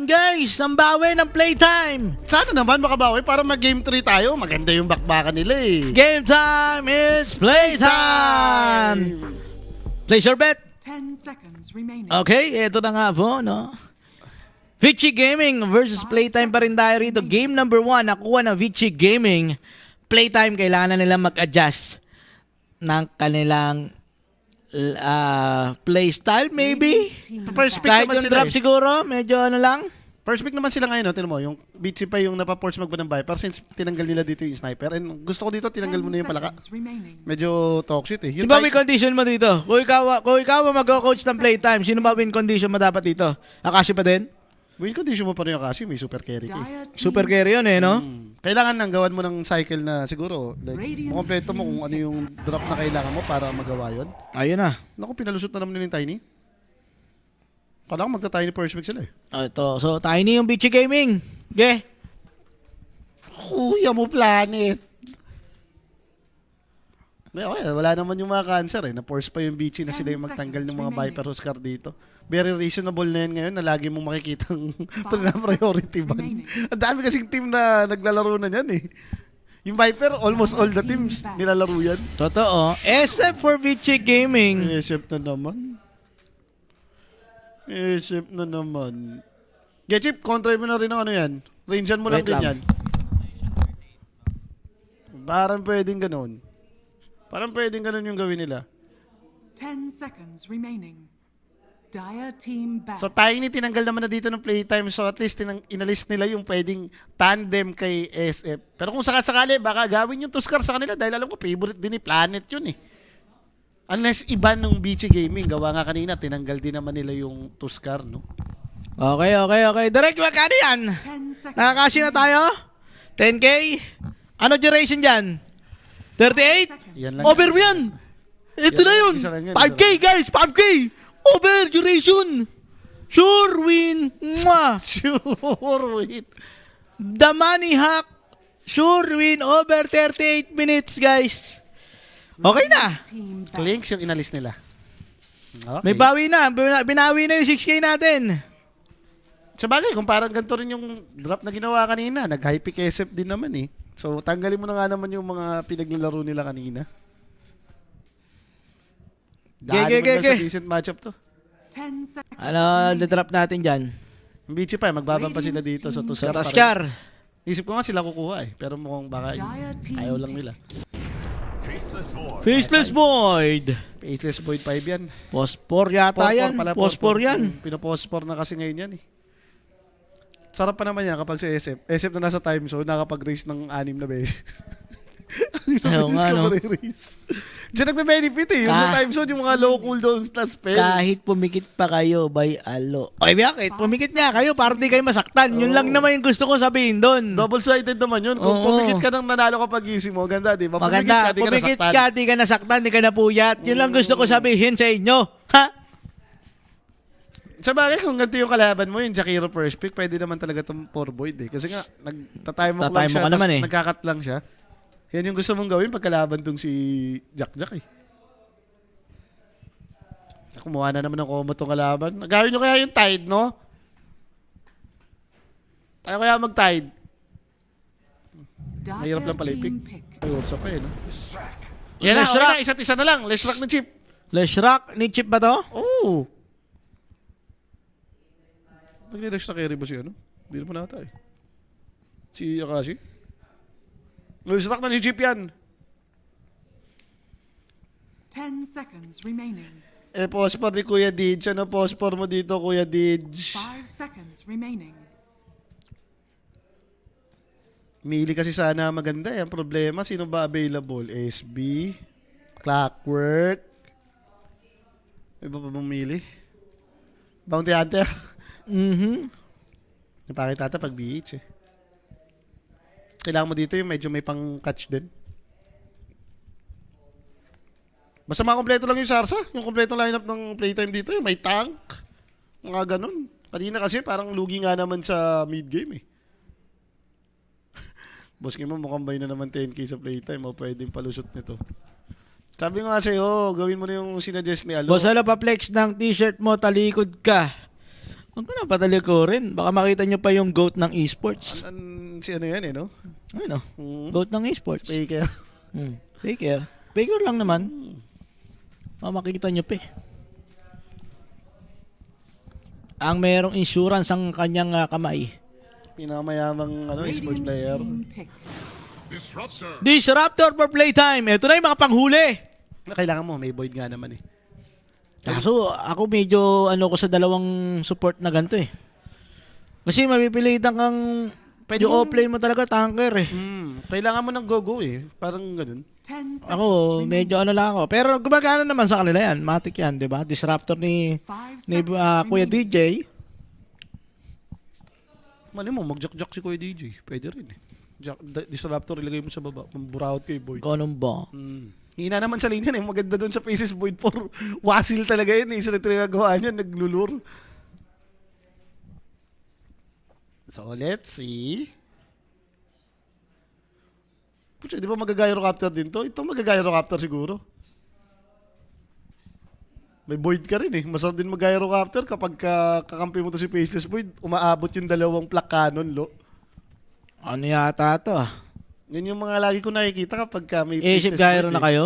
guys, ang bawi ng playtime. Sana naman makabawi para mag-game 3 tayo. Maganda yung bakbakan nila eh. Game time is playtime. Place your bet. 10 seconds remaining. Okay, eto na nga po, no? Vici Gaming versus Playtime pa rin tayo rito. Game number 1, nakuha ng Vici Gaming. Playtime, kailangan na nila mag-adjust ng kanilang playstyle, maybe? First pick Kahit naman yung sila drop eh. siguro, medyo ano lang. First pick naman sila ngayon, no? Tinan mo, yung Beachy pa yung napaporce magba ng Viper since tinanggal nila dito yung sniper. And gusto ko dito, tinanggal mo na yung palaka. Medyo talk shit eh. Sino ba win condition mo dito? Kung ikaw mag-coach ng Playtime, sino ba win condition mo dapat dito? Akashi pa din? Win condition mo pa rin yung Akashi, may super carry ka eh. Super carry yun eh, no? Kailangan nang gawan mo ng cycle na siguro. Like, makompleto mo kung ano yung drop na kailangan mo para magawa yun. Ayun na. Naku, pinalusot na naman nila yung Tiny. Kala ko magta-Tiny first pick sila eh. Ito, so Tiny yung Vici Gaming. Okay. Kuya mo planet. Okay, wala naman yung mga cancer eh. Na-force pa yung Beachy na sila yung magtanggal ng mga Viper Huskar dito. Very reasonable na yan ngayon na lagi mong makikitang priority ban. Ang dami kasing team na naglalaro na yan eh. Yung Viper, almost all the teams nilalaro yan. Totoo. Except for Vici Gaming. Isip na naman. Isip na naman. Getchip, kontra mo na rin ang ano yan. Rangean mo lang Wait din lang. yan. Parang pwedeng ganun. Parang pwedeng ganun yung gawin nila. 10 seconds remaining. Dire team back. So Tiny tinanggal naman na dito ng playtime. So at least inalis nila yung pwedeng tandem kay SF. Pero kung sakasakali, baka gawin yung Tuskar sa kanila dahil alam ko favorite din ni Planet yun eh. Unless iba nung Vici Gaming, gawa nga kanina, tinanggal din naman nila yung Tuskar, no? Okay. Direct, magkano yan? 10 seconds. Nakakashi na tayo? 10K? Ano duration dyan? 38? Yan lang Over yan! Ito na yun! Isa lang yan, 5K guys! 5K! Over duration! Sure win! Mwah! Sure, wait. The money hack! Sure win over 38 minutes guys! Okay na! Team back. Clinks yung inalis nila. Okay. May bawi na! Binawi na yung 6K natin! Sa bagay, kung parang ganito rin yung drop na ginawa kanina, nag-high pick SF din naman eh. So, tanggalin mo na nga naman yung mga pinaglalaro nila kanina. Dahil mo sa decent matchup to. 10 seconds. Ano, the-drop natin dyan? Yung Beachy pa, magbabang pa sila dito sa Sa Tuskar. Taskar! Isip ko nga sila kukuha eh. Pero mukhang baka Dire team ayaw lang nila. Faceless Void! Faceless Void 5 yan. Pospor yata yan. Pospor yan. Pinapospor na kasi ngayon yan eh. Sarap pa naman yan kapag si SF. SF na nasa time zone, nakapag-race ng 6 na beses. Ayaw nga, no? Diyan nagbe-benefit eh. Yung time zone, yung mga low cooldowns na spells. Kahit pumikit pa kayo by alo. Ay, bakit? Pumikit nga kayo para di kayo masaktan. Yun lang naman yung gusto ko sabihin doon. Double-sided naman yun. Kung Oo. pumikit ka nang nanalo ka pag-gising mo, ganda, di ba? Maganda. Pumikit Pumikit ka, ka, di ka nasaktan, di ka napuyat. Yun lang gusto ko sabihin sa inyo. Ha? Sa bagay, kung ganito yung kalaban mo, yung Jakiro first pick, pwede naman talaga itong 4 void eh. Kasi nga, nagtatime mo lang Tatime mo siya, ka naman tas eh. nagkakat lang siya. Yan yung gusto mong gawin pagkalaban tong si Jack eh. Kumuha na naman ng combo tong kalaban. Gawin nyo kaya yung Tide, no? Tayo kaya mag-Tide. Mahirap lang pala i-pick. Ay, what's up eh, no? Yan na, okay na, isa't isa na lang. Let's rock na chip. Leshrak, ni Chip ba to? Oh! Nag-relax na carry ba si ano? Hindi naman nata eh. Si Akashi? Let's rock na ni Chip yan. 10 seconds remaining. Pospor ni Kuya Didge. Ano pospor mo dito, Kuya Didge? 5 seconds remaining. Mili kasi sana maganda eh. Ang problema, sino ba available? SB, Clockwork. May ba bumili? Bounty Hunter. Napakita ata pag BH eh. Kailangan mo dito yung medyo may pang-catch din. Basta makompleto lang yung Sarsa. Yung kompletong lineup ng playtime dito. Yung may tank. Mga ganun. Kanina kasi parang lugi nga naman sa mid-game eh. Boss mo, mukhang bay na naman 10k sa playtime. O pwedeng palusot nito. Sabi ko nga sa'yo, gawin mo na yung sinuggest ni Alo. Boss, pa-flex ng t-shirt mo, talikod ka. Huwag ko na patalikurin. Baka makita nyo pa yung GOAT ng esports. Si ano yan no? Ano? Hmm. GOAT ng esports. Faker. Faker. Faker lang naman. Makikita nyo pa eh. Ang merong insurance ang kanyang kamay. Pinakamayamang esports Radiant player. team pick. Disruptor for playtime. Ito na yung mga panghuli. Kailangan mo, may void nga naman eh. Kaso ako medyo ko sa dalawang support na ganito eh. Kasi mapipilitan kang Pwede yung mo- offlane mo talaga tanker eh. Kailangan mo ng go-go eh. Parang ganun. 10 seconds Ako, remaining. medyo lang ako. Pero gumagana naman sa kanila yan. Matik yan, di ba? Disruptor ni 5 Kuya seconds DJ. Mali mo, mag-jack-jack si Kuya DJ. Pwede rin eh. Disruptor ilagay mo sa baba. Mamburawat kay Void. Ganun ba? Hina naman sa lane yan eh. Maganda doon sa Faces Void for Wasil talaga yun eh. Isa na tinagawa niya, naglulur. So, let's see. Pucha, di ba mag-gyrocopter din to? Ito mag-gyrocopter siguro. May Void ka rin eh. Masarap din mag-gyrocopter kapag kakampi mo to si Faceless Void. Umaabot yung dalawang flak cannon, lo. Ano yata to? Yun yung mga lagi ko nakikita kapag may Aesip Faceless gyro Void na eh. kayo?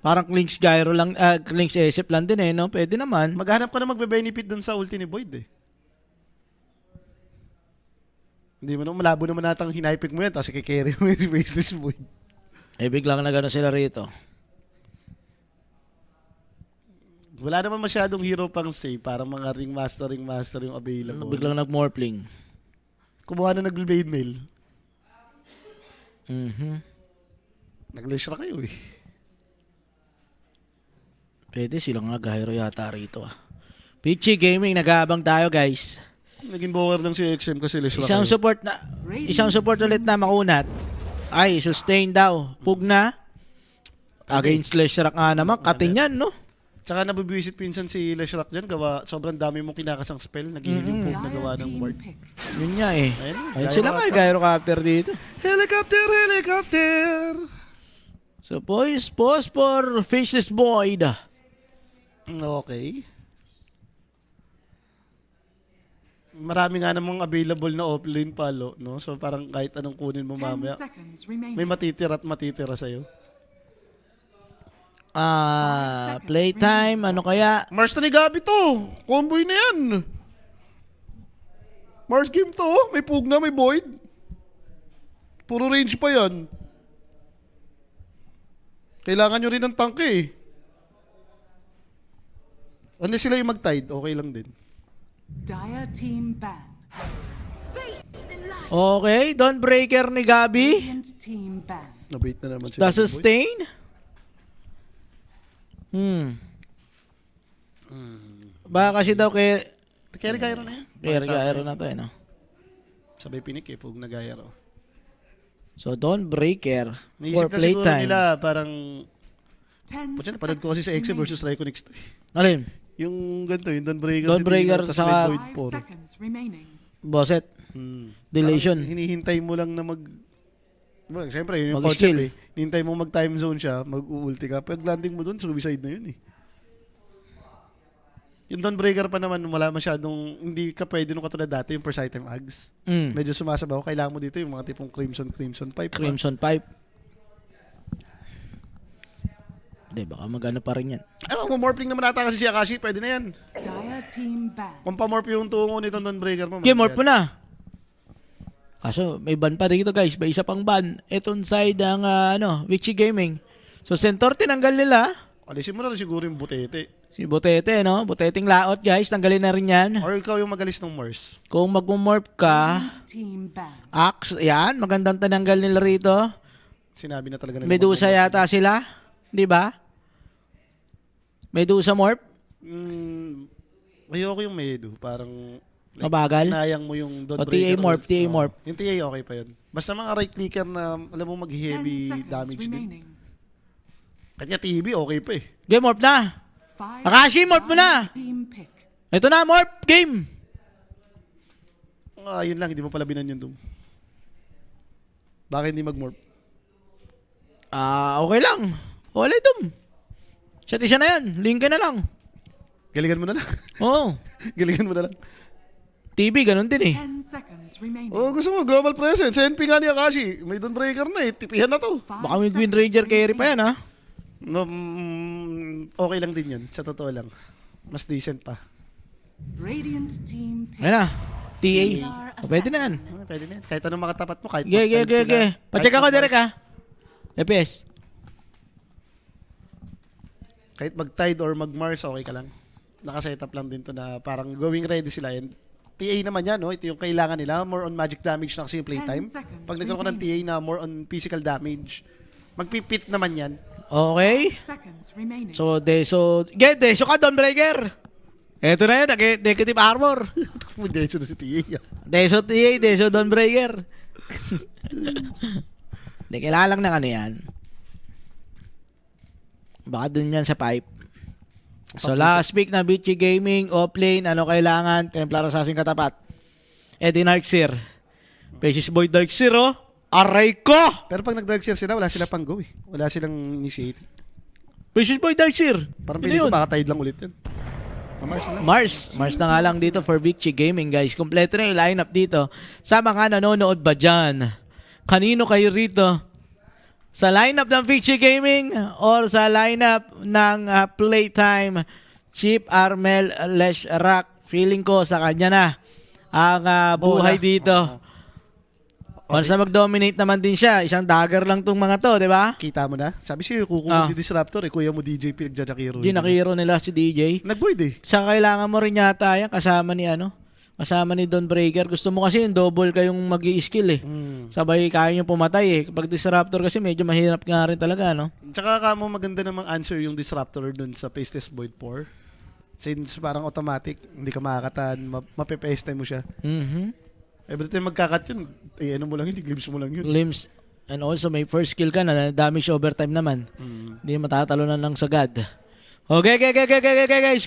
Parang Clinks gyro lang, Clinks Aesip lang din eh, no? Pwede naman. Maghanap ka na magbe-benefit dun sa ulti ni Void eh. Hindi mo naman, malabo naman natang hinipit mo yan, tapos i-carry mo yung si Faceless Void. Eh, biglang na gano'n sila rito. Wala naman masyadong hero pang save, parang mga ring master yung available. Biglang nag-morphling. Kumuha na nag-blade mail. Nag-leshra kayo eh. Pwede silang gyro yata rito ah. Pichi Gaming, nag-aabang tayo guys. Naging bower lang si XM kasi leshra Isang kayo. support ulit na makunat. Ay, sustain daw. Pugna. Against Leshrac nga naman. Katin yan, no? Tsaka nabibisit pinsan si Leshrac dyan, sobrang dami mong kinakasang spell, nag-healing poke na gawa Dire ng team ward. pick. Yun nga eh. Ayun sila nga, Gyrocopter. gyrocopter dito. Helicopter! So, boys, pause for Faceless Void. Okay. Marami nga namang available na offlane palo, no? So parang kahit anong kunin mo 10 mamaya, seconds remaining. may matitira at matitira sa'yo. Playtime, ano kaya? Mars na ni Gabi to! Comboy na yan! Mars game to, may pugna, may void. Puro range pa yan. Kailangan nyo rin ng tank eh. Hindi sila yung mag-tide, okay lang din. Dire team ban. Okay, Dawnbreaker ni Gabi. Radiant team ban. Nabait na naman The sila. sustain. Baka kasi daw kay Carry gyro na yan. gyro na to eh, no? Sabay pinik eh, pug na gyro. So, Dawnbreaker for Naisip na siguro playtime. nila parang 10 Pucha, napanood ko kasi sa XM versus Lyconix to. Alin? Yung ganito, yung Dawnbreaker. Dawnbreaker si Tingnan, tas saka- may Void 5 4. seconds remaining. Bosset. Delation. Parang hinihintay mo lang na well, siyempre, yun yung Mag-skill. concept eh. Hinihintay mo mag-time zone siya, mag-ulti ka. Pag landing mo dun, suicide na yun eh. Yung Dawnbreaker pa naman, wala masyadong, hindi ka pwede nung katulad dati, yung first item ags. Medyo sumasabaw. Kailangan mo dito yung mga tipong Crimson Pipe. Crimson Pipe. Hindi, baka magano pa rin yan. Ay, mag-morphling naman ata kasi si Akashi, pwede na yan. Dire team ban. Kung pa-morph yung tungo nitong Dawnbreaker mo. Okay, morph mo na. Kaso, may ban pa dito guys. May isa pang ban. Itong side ang, Witchy Gaming. So, Centaur tinanggal nila. Alisin mo na rin siguro yung butete. Si Butete, no? Buteteng laot, guys. Tanggalin na rin yan. Or ikaw yung magalis ng Mars. Kung mag-morph ka, Radiant team ban. Axe, yan. Magandang tinanggal nila rito. Sinabi na talaga nila. Medusa yata sila. Di ba? Medusa morph. Ayoko yung Medu. Parang Mabagal. sinayang mo yung O Dawnbreaker. TA morph, TA morph. Yung TA okay pa yun. Basta mga right clicker na alam mo 10 mag-heavy seconds damage din. remaining. Kanya TB okay pa eh. Game morph na. 5 Akashi, morph mo na. team pick. Ito na, morph. Game. Yun lang, hindi mo pala binan yun Doom. Bakit hindi mag-morph? Okay lang. Wala dum. Siya na yan. Link ka na lang. Galingan mo na lang. Oo. Galingan mo na lang. TV, ganun din eh. 10 seconds remaining. Oh, gusto mo, global presence. NP nga ni Akashi. May Dawnbreaker na eh. Tipihan na to. 5 Baka may Green seconds Ranger carry remaining. pa yan ha. No, okay lang din yun. Sa totoo lang. Mas decent pa. Radiant team pick. Ayan na. TA. O, pwede na yan. Pwede na yan. Kahit anong makatapat mo. Kahit Ge, ge, mag-tide ge, sila. ge. Pacheck Kahit ako, mag- Derek ha. FPS. Kahit mag-tide or mag-Mars, okay ka lang. Nakasetup lang din to na parang going ready sila. And TA naman yan, no? Ito yung kailangan nila. More on magic damage na kasi yung playtime. 10 seconds Pag nagkaroon ka ng TA na more on physical damage, magpipit naman yan. Okay. Seconds remaining. So, Deso ka, Dawnbreaker. Eto na yun, negative armor. Hindi, na si TA yan. Deso TA, Deso Dawnbreaker. Hindi, kailangan lang ng ano yan. Baka dun yan sa pipe. So, last pick na Bichi Gaming, offlane, ano kailangan? Templar Assassin katapat. Eddie Narksir. Pesis Boy Darksir, oh. Aray ko! Pero pag nag-Darkseer sila, wala sila pang go eh. Wala silang initiate. Pesis Boy Darksir. Parang Yun pili ko yun. baka tide lang ulit yan. Pa-Mars na lang. Mars na nga lang dito for Vichy Gaming, guys. Kompleto na yung lineup dito. Sa mga nanonood ba dyan? Kanino kayo rito? Sa lineup ng Vichy Gaming or sa lineup ng Playtime? Chip Armel Leshrak. Feeling ko sa kanya na ang buhay Bola. dito. Once na mag-dominate naman din siya, isang dagger lang tong mga to, di ba? Kita mo na? Sabi siya, kuko Ah. mo di disruptor eh. Kuya mo DJ pinagjajakiro. Di nakihero nila si DJ. Nag-void eh. Sa kailangan mo rin yata yan kasama ni kasama ni Dawnbreaker. Gusto mo kasi yung double kayong mag-i-skill eh. Sabay kaya nyo pumatay eh. Kapag disruptor kasi medyo mahirap nga rin talaga, no? Tsaka kamo maganda namang answer yung disruptor dun sa Pace Test Void 4. Since parang automatic, hindi ka makakatan, mape-pace time mo siya. Every time magkakat yun, ano mo lang yun, glimpse mo lang yun. Limbs. And also may first skill ka na damage overtime naman. Hindi matatalunan ng sagad. Okay, guys.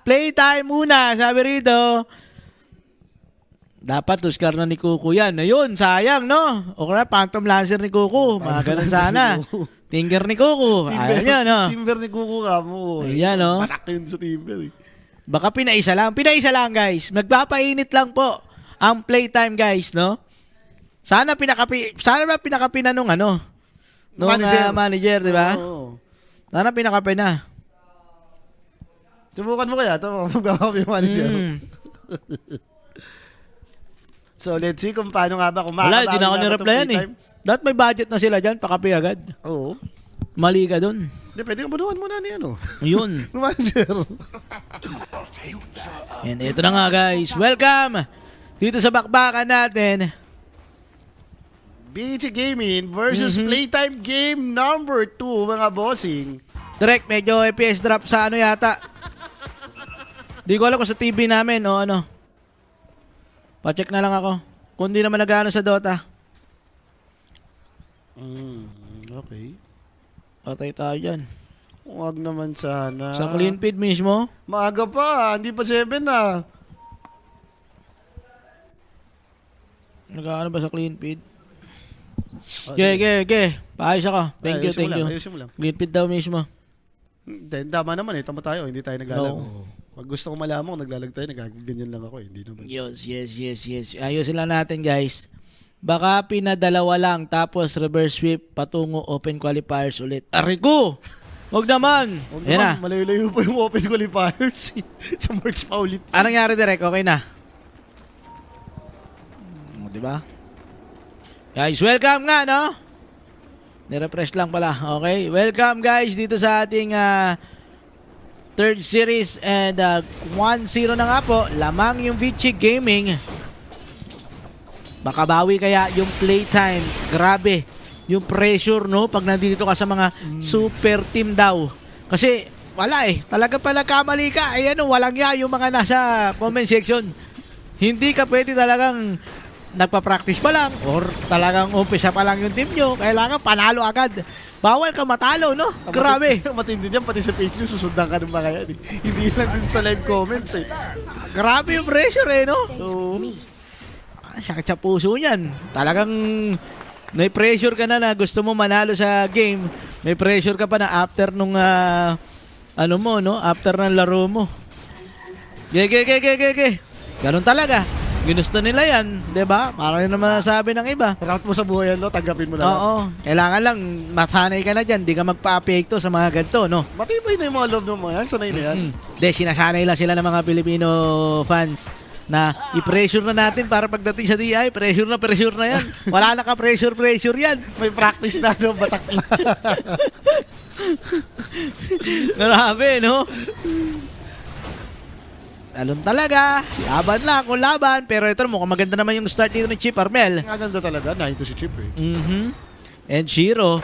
Playtime muna. Sabi rito. Dapat tuskar na ni Kuko yan. Ayun, sayang, no? O kaya Phantom Lancer ni Kuko. Mga ganun sana. Tinker ni Kuko. Ayan yan, no? Timber ni Kuko ka mo. Ayan, no? Patak yun sa Timber eh. Baka pinaisa lang. Pinaisa lang, guys. Magpapainit lang po ang playtime, guys, no? Sana pinakapi na nung manager, di ba? Oo. Sana pinakapi na. Subukan mo kaya ito, magpapakapi yung manager. So, let's see kung paano nga ba kung Wala, makakabawi di na ako nga ba ni-replyan itong eh. Dapat may budget na sila dyan, pakapi agad. playtime. Oo. Mali ka dun. Hindi, pwede ka bunuhan muna ni Yun. ng manager. And ito na nga, guys. Welcome dito sa bakbakan natin. BG Gaming versus Playtime Game number 2, mga bossing. Direct, medyo FPS drop sa yata. Di ko alam kung sa TV namin o ano. Pa-check na lang ako. Kung di naman nag-ano sa Dota. Okay. Patay tayo dyan. Huwag naman sana. Sa clean feed mismo. Maaga pa, hindi pa 7 na. Nag-ano ba sa clean feed? Okay. Paayos ako. Thank you. Ayusin mo lang. Clean feed daw mismo. Then, tama naman eh. Tama tayo. Hindi tayo nag-alam. No. Pag gusto ko malaman kung naglalag tayo, nagaganyan lang ako. Hindi naman. Yes. Ayusin lang natin, guys. Baka pinadalawa lang tapos reverse sweep patungo open qualifiers ulit. Arigo! Wag naman. Huwag Ayan na. naman, malayo-layo pa yung open qualifiers. Sa marks pa ulit. Anong nangyari, Direk? Okay na. Diba? Guys, welcome nga, no? Nirefresh lang pala. Okay. Welcome, guys, dito sa ating third series and 1-0 na nga po. Lamang yung Vichy Gaming. Baka bawi kaya yung playtime. Grabe. Yung pressure, no? Pag nandito ka sa mga super team daw. Kasi, wala eh. Talaga pala kamali ka. Ay ano, walang ya yung mga nasa comment section. Hindi ka pwede talagang nagpa-practice pa lang or talagang umpisa pa lang yung team nyo. Kailangan panalo agad. Bawal ka matalo, no? Grabe. Matindi dyan, pati sa page nyo, susundan ka ng mga yan eh. Hindi lang din sa live comments eh. Grabe yung pressure eh, no? Oo. Sakit sa puso niyan. Talagang may pressure ka na gusto mo manalo sa game. May pressure ka pa na after nung after ng laro mo. Ge. Ganun talaga. Ginusto nila yan, 'di ba? Para yun naman sabi ng iba. Route mo sa buhay yan, no? Tanggapin mo na lang. Oo. Kailangan lang masanay ka na dyan. Di ka magpa-apekto sa mga ganito, no? Matibay na yung mga love ng mga yan. Sanay na yan. Sinasanay lang sila ng mga Filipino fans na i-pressure na natin para pagdating sa DI, pressure na yan. Wala na ka-pressure yan. May practice na, no? Batak na. Grabe, no? Talon talaga. Laban lang kung laban. Pero ito mukhang maganda naman yung start dito ni Chip Armel. Ang ganda talaga. Nahito si Chip, eh. And Shiro.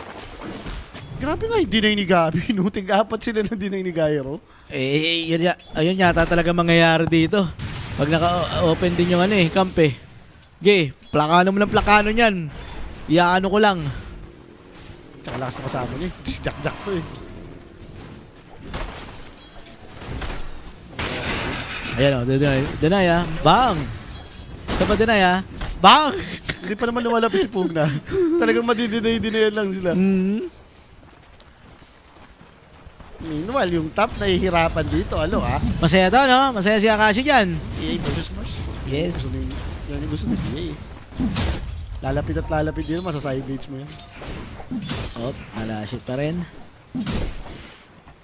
Grabe nga, dinay ni Gabi. Nuting apat sila na dinay ni Gairo. Ayun yata talaga mangyayari dito. Pag naka-open din yung camp eh. Okay, plakano mo ng plakano niyan. Iyaano ko lang. Tsaka lakas na kasama niya. Si Jack to, eh. Ayan o, deny ah. Bang! Ito pa deny ah. Bang! Hindi pa naman lumalapit si Pugna. Talagang madidinay-dinayan lang sila. Meanwhile, yung top nahihirapan dito. Alo, ah. Masaya to, no? Masaya si Akashi dyan. EA versus Mars. Yes. Yan yung gusto ni EA. Lalapit at lalapit din. Masaside beach mo yan. Oh, nalashit pa rin.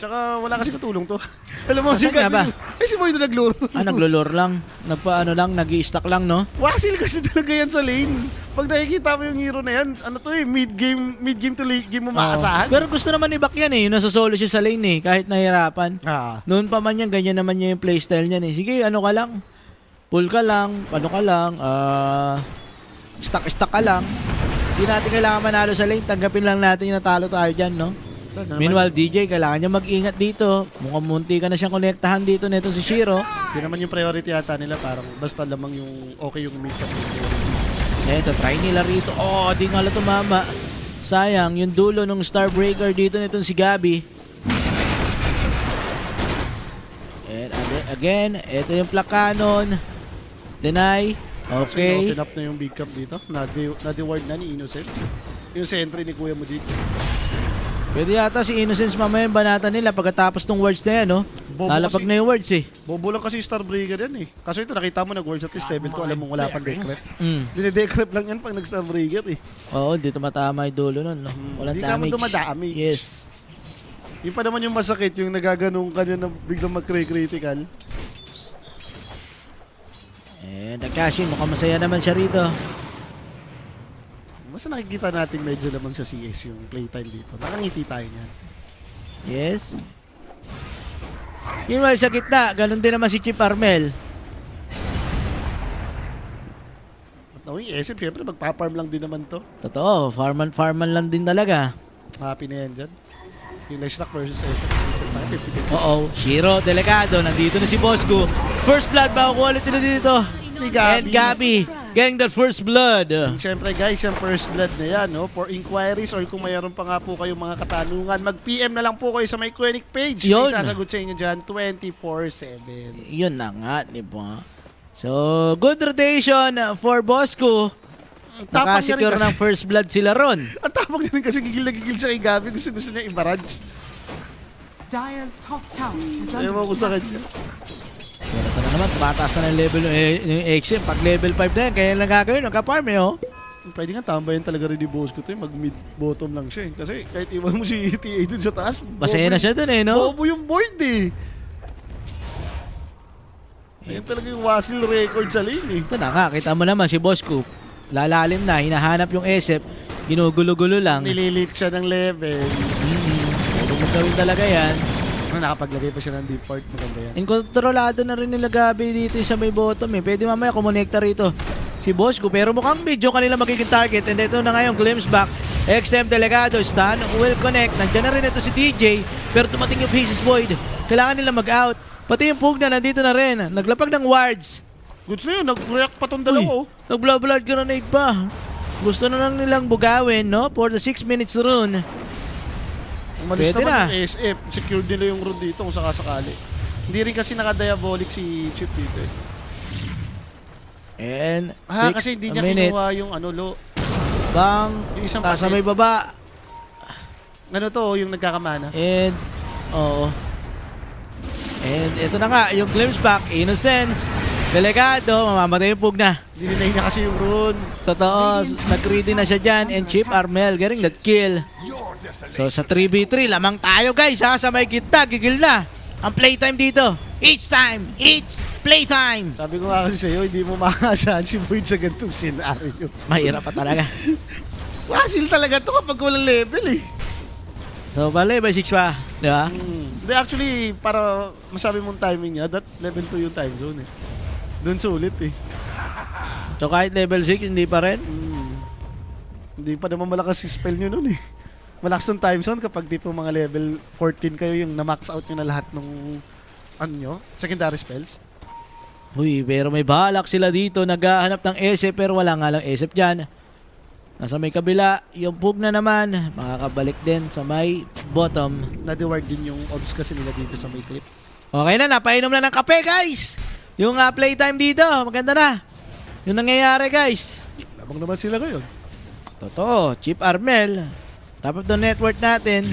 Tsaka wala kasi katulong to. Alam mo, Asan nga ba? Ay, si Boy na nagluro. Naglulor lang. Nag-i-stack lang, no? Wasil kasi talaga yan sa lane. Pag nakikita mo yung hero na yan, ano to eh, mid-game to late game mo maasahan. Pero gusto naman i-back yan eh. Yung nasa solo siya sa lane eh. Kahit nahirapan. Noon pa man yan, ganyan naman niya yung playstyle niyan eh. Sige, ano ka lang. Pull ka lang. Ano ka lang. Stack ka lang. Hindi natin kailangan manalo sa lane. Tanggapin lang natin yung natalo tayo dyan, no? Meanwhile, DJ, kailangan niya mag-ingat dito. Mukhang munti ka na siyang konektahan dito nito si Shiro. Yun naman yung priority yata nila. Parang basta lamang yung okay yung mid-cap. Eto, try nila rito. Oh, di nga lang tumama. Sayang, yung dulo ng Starbreaker dito nitong si Gabi. And again, eto yung plakanon. Deny. Okay. Open up na yung big cap dito. Na-deward na ni Innocence. Yung sentry ni Kuya mo dito. Pwede yata si Innocence mamaya yung banata nila pagkatapos ng words na yan, no? Lalapag na yung words eh. Bobo lang kasi yung Starbreaker yan eh. Kaso ito nakita mo nag-words at least level 2. Alam mo wala pang decrep. Dinidecrep lang yan pag nag-Starbreaker eh. Oo, di tumatama yung dulo nun, no? Walang Di ka mo damage. dumadamage. Yes. Yung pa naman yung masakit, yung nagaganong ka na biglang mag-critical. And Akashi, mukhang masaya naman siya rito. Basta nakikita natin medyo lamang sa CS yung playtime dito. Nakangiti tayo niyan. Yes. Meanwhile, sa gitna, ganun din naman si Chip Armel. At yung SM, syempre magpa-farm lang din naman to. Totoo, farman lang din talaga. Happy na yan dyan. Yung Leshrac versus SM. Recent tayo, 50-50. Oo, Shiro, delikado. Nandito na si Bosco. First blood, makukuha ulit nila dito. Ni Gabi. And Gabi, getting that first blood. Siyempre guys, yung first blood na yan, no? For inquiries or kung mayroon pa nga po kayong mga katanungan, mag-PM na lang po kayo sa may Quenic page. Yun. May sasagot sa inyo dyan 24/7. Yun na nga, di ba? So, good rotation for Bosco. Nakasecure ng first blood sila ron. Ang tapang niya din kasi gigil na gigil siya kay Gabi. Gusto niya i-barrage. Dire's top tower is Ewan ko under sa attack. kanya. Pero ito na naman, tumataas na ng level yung XM. Pag level 5 na yan, kaya lang gagawin, magka-farm eh, oh. Pwede nga tambayan talaga rin ni Bosco to. Mag-mid-bottom lang siya eh. Kasi kahit iwan mo si TA dun sa taas, Masaya na siya dun eh, no? bobo yung board eh. Ayun talaga yung Wasil record sa lane eh. Ito na nga, kita mo naman si Bosco. Lalalim na, hinahanap yung SF. Ginugulo-gulo lang. Nililit siya ng level. Gawin talaga yan. Nakapaglagay pa siya ng deep part. Maganda yan. Inkontrolado na rin nila Gabi dito sa may bottom eh. Pwede mamaya kumonekta rito si Bosco. Pero mukhang video kanila magiging target. And ito na ngayon, glimpse back. XM Delegado, Stan will connect. Nandiyan na rin ito si DJ. Pero tumating yung Faces Void. Kailangan nila mag-out. Pati yung Pugna nandito na rin. Naglapag ng wards. Goods na yun. Nag-react pa tong dalawa. Nag-blood grenade pa. Gusto na lang nilang bugawin, no? For the 6 minutes run. Umalis Pwede naman na. yung SF. Secured nila yung road dito kung sakasakali. Hindi rin kasi naka-diabolic si Chip dito eh. And 6 Kasi hindi niya minutes. kinuha yung ano lo. Bang. Yung isang Tasa pati. may baba. Ano to, yung nagkakamana. And, oo. And ito na nga, yung glimpse back, Innocence. Delikado, mamamatay yung Pugna. Dininay niya kasi yung rune. Totoo, nag-ready na siya dyan. And Chip Armel getting that kill. So sa 3v3, lamang tayo guys ha. Sa may gitna, gigil na. Ang playtime dito. Each playtime. Sabi ko nga kasi sa'yo, hindi mo makakasahan si Void sa ganitong scenario. Mahirap pa talaga. Wasil talaga to kapag walang level eh. So bale, by 6 pa. Di ba? Hindi, actually, para masabi mong timing niya, that level 2 yung time zone eh. Doon sulit eh. So kahit level 6, hindi pa rin. Hindi pa naman malakas yung spell nyo nun eh. Malakas yung time zone kapag di po mga level 14 kayo yung na-max out nyo na lahat ng ano nyo, secondary spells. Uy, pero may balak sila dito. Naghahanap ng SF pero wala nga lang SF dyan. Nasa may kabila, yung Pugna naman, makakabalik din sa may bottom. Na-deward din yung obs kasi nila dito sa may clip. Okay na, napainom na ng kape guys. Yung playtime dito, maganda na. Yung nangyayari guys. Labang naman sila ngayon. Totoo, Chip Armel. Top of the network natin.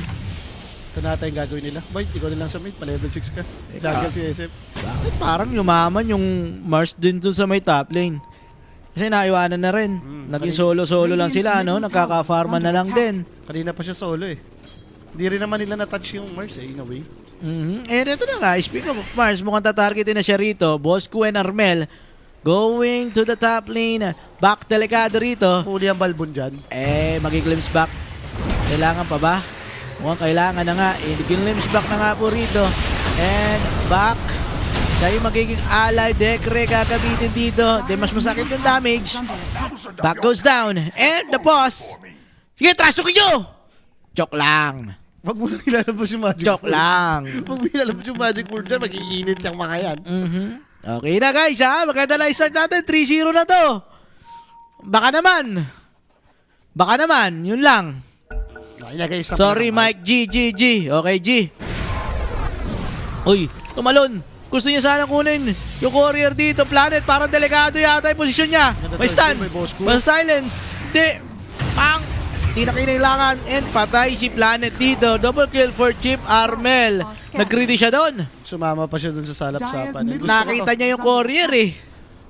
Ito na yung gagawin nila. Boy, ikaw na lang sa mid, pa level 6 ka. Dagal si SF. Bakit parang yumaman yung Mars din dun sa may top lane? Kasi naiwanan na rin. Naging solo-solo lang sila, no? Nagkaka-farma na lang din. Kanina pa siya solo eh. Hindi rin naman nila na-touch yung Mars eh, in a way. Eh, ito na nga. Speaking of Mars, mukhang tatargetin na siya rito. Bosco and Armel going to the top lane. Back delikado rito. Huli ang balbon dyan. Eh, mag-glimpse back. Kailangan pa ba? Mukhang kailangan na nga. Glimpse back na nga po rito. And back. Siya yung magiging ally. Dekre gagamitin dito. Di mas masakit yung damage. Back goes down. And the boss. Sige, trash talk nyo! Joke lang. Wag mo lang ilalabas yung magic Joke word. lang. Pag ilalabas yung magic word dyan, mag-iinit yung mga yan. Okay na guys ha. Maganda na i-start natin. 3-0 na to. Baka naman. Yun lang. Ilagay yung Sorry Mike G. Okay G. Uy, tumalon. Gusto niya sana kunin yung courier dito. Planet, parang delikado yata yung posisyon niya. May stun. May silence. Di. Di na kinailangan. And patay si Planet dito. Double kill for Chip Armel. Nag-greedy siya doon. Sumama pa siya dun sa salap-sapan. Nakita niya yung courier eh.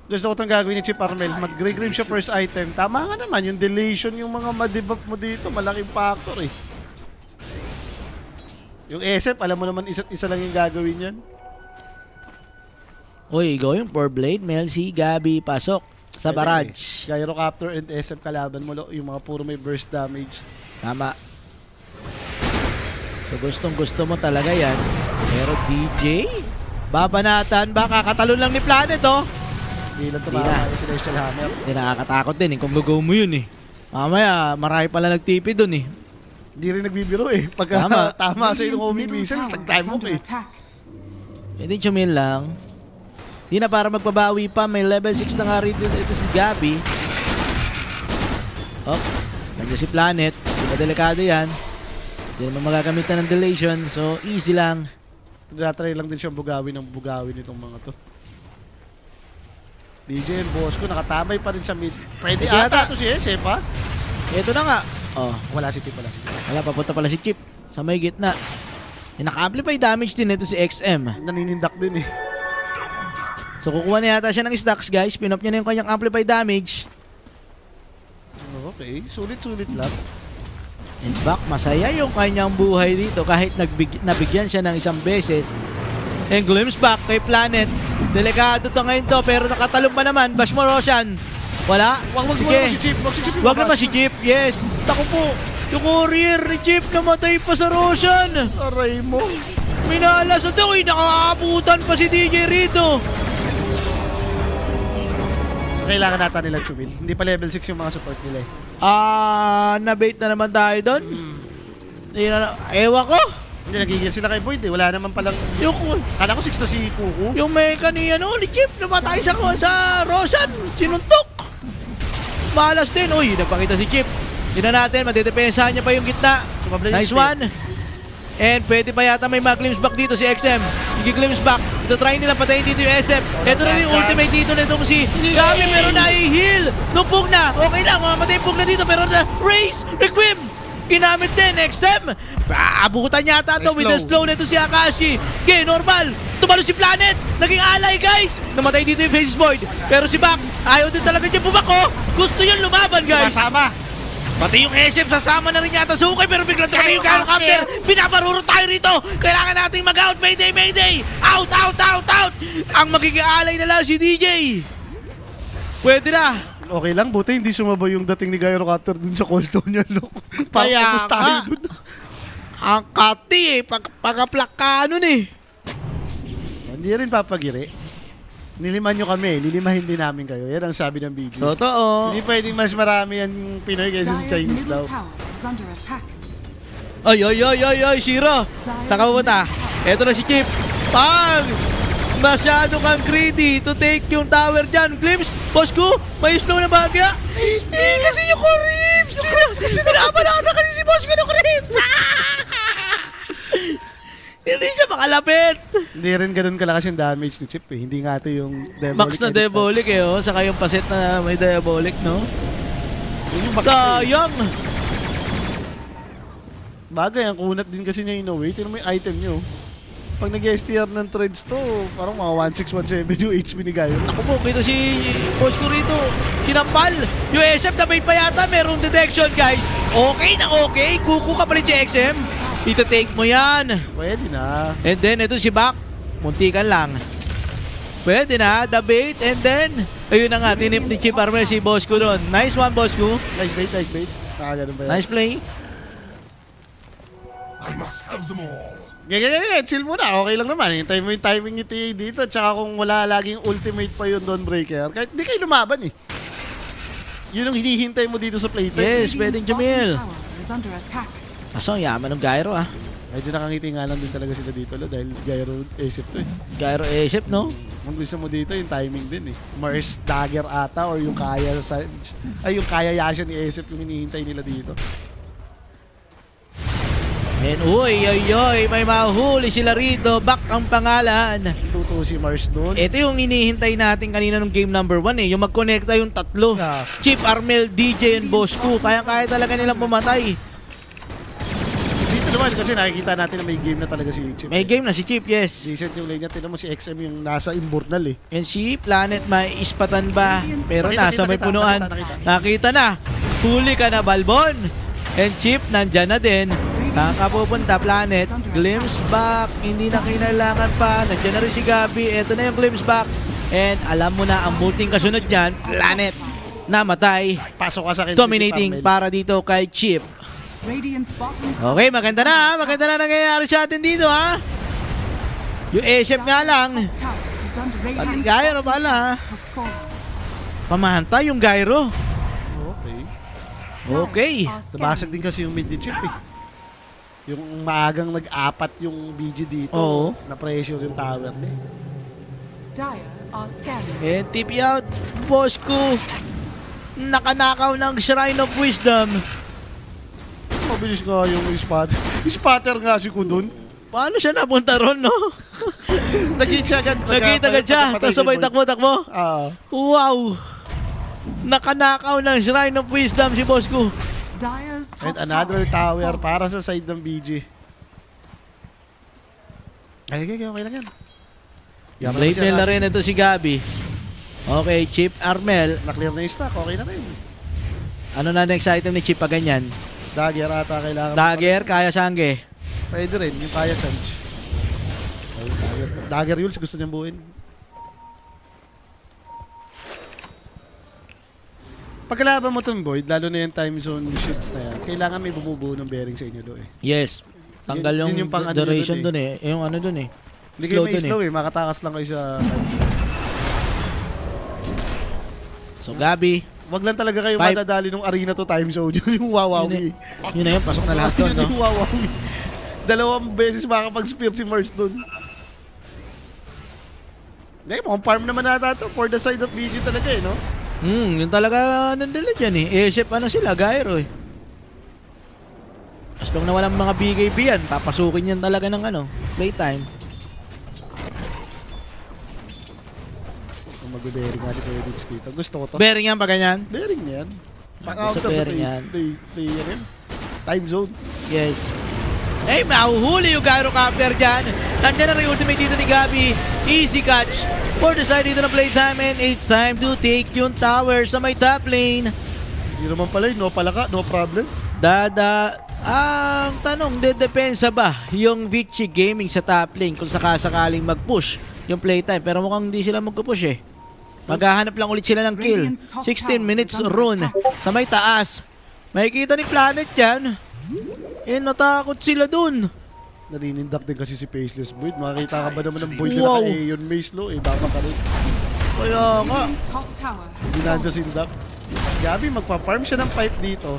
Gusto ko itong gagawin ni Chip Armel. Mag-grab siya first item. Tama nga naman, yung deletion, yung mga ma-debuff mo dito, malaking factor eh. Yung SF, alam mo naman, isa lang yung gagawin yan. Uy, going for Blade, Melcy, Gabi, pasok sa barrage. Gyrocopter and SF kalaban mo, yung mga puro may burst damage. Tama. So gustong gusto mo talaga yan. Pero DJ, babanatan ba? Kakatalon lang ni Planet oh. Hindi lang tumama yung Celestial Hammer. Hindi nakakatakot din kung gagaw mo yun eh. Mamaya, marami pala nagtipi dun eh. Hindi rin nagbibiro eh. Pagka tama sa yung homing missile, tag-time mo eh. Hindi chumil lang. Hindi na para magpabawi pa. May level 6 na nga rin ito si Gabi. Oh, nandiyan si Planet. Hindi pa delikado yan. Hindi naman magagamitan ng delation. So, easy lang. Tinatry lang din siyang bugawin itong mga to. DJ and Bosco, nakatamay pa rin sa mid. Pwede ata ito si SF ha? Ito na nga. Oh, Wala si Chip. wala, papunta pala si Chip sa may gitna. Naka-amplify damage din ito si XM. Naninindak din eh. So kukuha na yata siya ng stacks guys. Pinop niya na yung kanyang amplify damage. Okay, sulit-sulit lang. In fact, masaya yung kanyang buhay dito kahit nabigyan siya ng isang beses. And glimpse back kay Planet. Delikado to ngayon to pero nakatalong pa naman. Bash mo Roshan. Wala? Wag Sige. si Chip. Wag naman si Chip. Yes. Tako po. Yung courier ni Chip namatay pa sa Roshan. Aray mo. Minalas. Uy, nakakabutan pa si DJ rito. So, kailangan nata nilang chumil. Hindi pa level 6 yung mga support nila eh. Na-bait na naman tayo doon. Ewan ko. Hindi, nagigil sila kay Void eh. Wala naman palang... Kala ko 6 na si Kuku. Yung may kanina ni Chip namatay sa Roshan. Sinuntok. Malas din. Uy, nagpakita si Chip. Tignan natin, matidepensahan niya pa yung gitna. Nice one. And pwede pa yata may mag-glimpse back dito si XM.Igi-glimpse back. Ito try nila patayin dito yung SF. Ito na yung ultimate dito na itong si Gabi pero na-heal. Nung Pugna. Okay lang, mamatay yung Pugna dito pero na race, Requiem. Ginamit din, XM. Abutan yata to Nice with the slow nito si Akashi. Okay, normal. Tumalo si Planet. Naging alay, guys. Namatay dito yung Faces Void. Pero si Bak, ayaw din talaga niya bumako. Gusto yun lumaban, guys. Masama. Pati yung SF sasama na rin yata sa ukay pero biglang tumayo yung Gyrocopter. Binabaruro tayo rito. Kailangan nating mag-out. Mayday, mayday. Out, out, out, out. Ang magiging alay na lang si DJ. Pwede na. Okay lang, buti hindi sumabay yung dating ni Gyrocopter dun sa cooldown niya, look. Parang Kaya tapos tayo nga. dun. Ang kati eh. Pag-aplak ka ano eh. Hindi rin papagiri. Niliman nyo kami, lilimahin din namin kayo. Yan ang sabi ng BG. Totoo. Hindi pwedeng mas marami yung Pinoy kaysa sa Dire's Chinese daw. middle tower is under attack. Ay, Shiro. Saan ka pupunta? Eto na si Chip. Pag! Masyado kang greedy to take yung tower dyan. Glimpse, boss ko, may slow na bagya. Hindi kasi yung Crims. Crims kasi pinapanata kasi si boss ko ng Crims. Hindi siya makalapit. Hindi rin ganun kalakas yung damage ni Chip eh. Hindi nga ito yung Diabolic. Max na edit. Diabolic eh, oh. Saka yung paset na may Diabolic, no? Yun yung bakit eh. Sayang. Bagay, ang kunat din kasi niya in-away. Tignan mo yung item niyo. Pag nag-STR ng threads to, parang mga 1617 yung HP ni Gaio. Ako po, kita si boss ko rito. Sinampal. Yung SF na bait pa yata, merong detection, guys. Okay na okay. Kuku ka palit si XM. Dito take mo yan. Pwede na. And then, ito si Bak. Muntikan lang. Pwede na, the bait. And then, ayun na nga, tinip ni Chip Armel si boss ko doon. Nice one, boss ko. Like bait. Ganun ba yan? Nice play. Chill muna. Okay lang naman. Hintay mo yung timing ni TA dito. Tsaka kung wala laging ultimate pa yung Dawnbreaker, kahit di kayo lumaban eh. Yun ang hinihintay mo dito sa playtime. Yes, pwedeng Jamil. Tower is under attack. Kaso, ang yaman ng Gyro, ah. Medyo nakangiti nga lang din talaga sila dito lo dahil Gyro ASIP to eh. Gyro SF, no? Kung gusto mo dito, yung timing din eh. Mars Dagger ata or yung kaya sa... Ay, yung kaya Yasha ni ASIP yung hinihintay nila dito. And uy, may mahuli sila rito. Bak ang pangalan. Tuto si Mars doon. Ito yung hinihintay natin kanina nung game number 1 eh. Yung mag-connecta yung tatlo. Yeah. Chip, Armel, DJ, and Bosco. Kaya talaga nilang pumatay. Dito naman kasi nakikita natin na may game na talaga si Chip. May game na si Chip, yes. Decent yung lane niya. Tignan mo si XM yung nasa Immortal eh. And si Planet, may ispatan ba? Pero Nakita, nasa may nakita, punuan. Nakita na. Huli ka na, Balbon. And Chip, nandyan na din. Saan ka pupunta, Planet? Glimpse back. Hindi na kinailangan pa. Nandyan na rin si Gabi. Ito na yung glimpse back. And alam mo na, ang multing kasunod dyan, Planet. Namatay. Pasok ka sa akin. Dominating para dito kay Chip. Radiant's bottom tower. Okay, maganda na. Maganda na nangyayari sa atin dito, ha? Yung A-Chef nga lang. Tower is under Pati Radiant's Gyro bottom pala, ha? tower has fallen. Pamahanta yung Gyro. Okay. Okay. Nabasag din kasi yung mid ni Chip eh. Yung maagang nag-apat yung BG dito. Oo. Na-pressure yung tower niya. Dire are scanning. And TP out. Bosco. Nakanakaw ng Shrine of Wisdom. Mabilis nga yung spotter. Spotter nga si Kudun. Paano siya napunta ron, no? Nag-hit siya agad. Nagkita agad siya. Tapos sabay takbo-takbo. Ah. Wow. Nakanakaw ng Shrine of Wisdom si Bosco. Dire's top And another has tower fallen. para sa side ng BG. Ay, okay lang yan. Yaman Blade siya Mail na natin. rin ito si Gabi. Okay, Chip Armel. Na-clear na yung stock. Okay na rin. Ano na next item ni Chip pa ganyan? Dagger ata kailangan. Dagger, kaya sangge. Pwede rin. Yung kaya Sanj. Ay, Dagger Yules gusto niyang buuin. Pagkalaban mo itong Void, lalo na yung time zone shits na yan, kailangan may bumubuo ng bearing sa inyo do eh. Yes. Tanggal Yun- yung, yun yung pang ano duration dun dun eh. Yung ano dun eh. Hindi kayo Slow may dun eh. slow eh, makatakas lang kayo sa time zone. So Gabi, Wag lang talaga kayo Five. madadali ng arena to time zone. Yun yung wawawi. yun na yun, pasok na lahat doon, Yun no? yung wawawi. 2 beses makapag-spear si Mars doon. Ngayon, mukhang farm naman nata to for the side of BG talaga eh, no? Yun talaga nandala dyan eh. Isip ano sila, Gyro eh. As long na walang mga BKB yan, papasukin yan talaga ng ano, playtime. Kung mag-bearing nga si Kuya Dix dito. Gusto ko to. Bearing yan pa ganyan. Bearing na yan. Sa bearing yan. Play yan. time zone. Yes. Eh, mahuhuli yung gyrocopter dyan. Nandiyan na rin ultimate dito ni Gabi. Easy catch for the side dito ng playtime and it's time to take yung tower sa may top lane. Hindi naman pala, no palaka, no problem. Ang tanong, dedepensa ba yung Vici Gaming sa top lane kung sakasakaling mag-push yung playtime? Pero mukhang hindi sila mag-push eh. Maghahanap lang ulit sila ng kill. 16 minutes run sa may taas. Makikita ni Planet yan. Eh, natakot sila dun. Narinindak din kasi si Faceless Void. Makakita ka ba naman ng Void Wow. na naka-Aeon Maze, lo? Eh, baka ka rin. Kaya nga. Radiant's top tower has Hindi fallen. nandiyan si Indak. Gabi, magpa-farm siya ng pipe dito.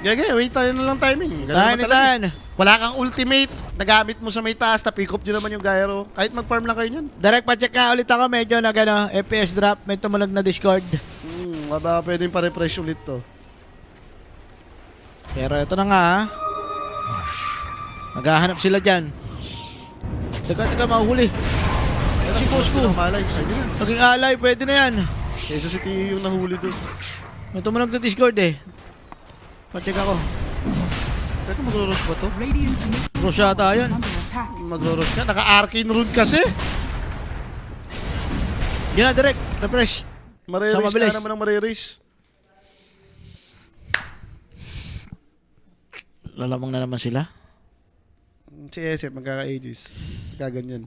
Gage, wait tayo na lang timing. Ganun Tahan, naman talaga. tahan. Wala kang ultimate. Nagamit mo sa may taas. Na-pick up nyo naman yung gyro. Kahit mag-farm lang kayo nyan. Direct pa-check nga ulit ako. Medyo FPS drop. May tumulag na Discord. Baka pwedeng pa-refresh ulit to. Pero ito na nga ha. Maghahanap sila dyan. Teka, mahuhuli. Si Cosco. Malay. Pwede na. Naging alay, pwede na yan. Kesa si Tio yung nahuli doon. May tumunog na Discord eh. Pa-check ako. Teka, magro-rush ba to? Radiant's mid Rush yata is yan. under attack. Magro-rush ka. Naka-arcane rune kasi. Yan na, direct. Refresh. Marerace mabilis. ka naman ng marerace. Lalamang na naman sila. Si SF, magkaka-ages. Kaganyan.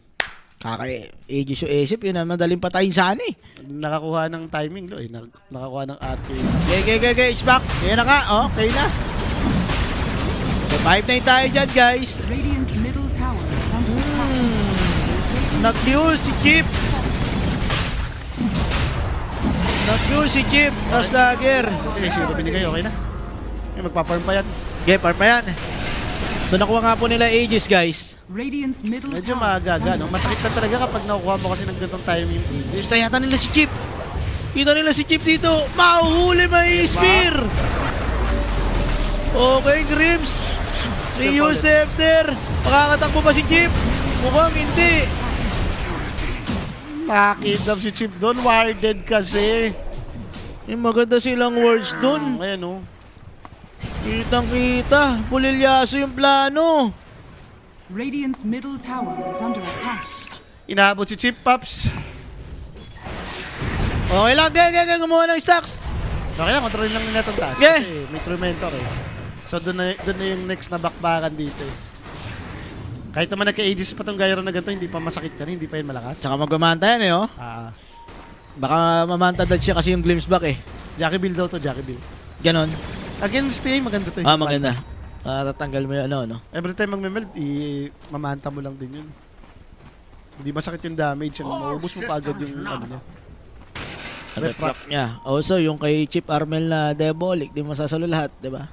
Kaka-aegis yung isip. Yun na madaling patayin sana eh. Nakakuha ng timing, lo. Nakakuha ng arcane. Okay. It's back. Yan na nga. Okay na. So 5-9 tayo dyan guys. Radiant's middle tower is under attack. Nag-duel si Chip. Tapos dagger. Okay, zero binigay. Okay na. Magpa-farm pa yan. Okay, par pa yan. So nakuha nga po nila ages guys. Radiant's middle Medyo tower is maaga, under no? Masakit lang talaga kapag nakukuha mo kasi ng ganitong timing. Gusto yata nila si Chip. Kita nila si Chip dito. Mahuhuli may spear. Okay, Grims. Si Yusef there. Makakatakbo ba si Chip? Mukhang hindi. Nakakidam si Chip doon. Warded kasi. Yung maganda silang words dun. Ayan, no? Kitang-kita. Pulilyaso yung plano. Radiant's middle tower is under attack. Inaabot si Chip, Pops. Okay lang, gang. Gumawa ng stocks. Okay lang, control lang nila itong task. Yeah. Kasi may Tormentor eh. So doon na yung next na bakbakan dito eh. Kahit naman nagka-ages pa itong gyro na ganito, hindi pa masakit yan, hindi pa yan malakas. Tsaka magmamanta yan eh, oh. Baka mamantadad siya kasi yung glimpse back eh. Jackie Bill daw to, Jackie Bill. Ganon. Against TA, maganda to eh. Maganda. Tatanggal mo yung ano. Every time magme-meld, mamanta mo lang din yun. Hindi masakit yung damage, maubos mo pa agad yung ano niya. Refract niya. Also, yung kay Chip Armel na Diabolic, di masasalo lahat, di ba?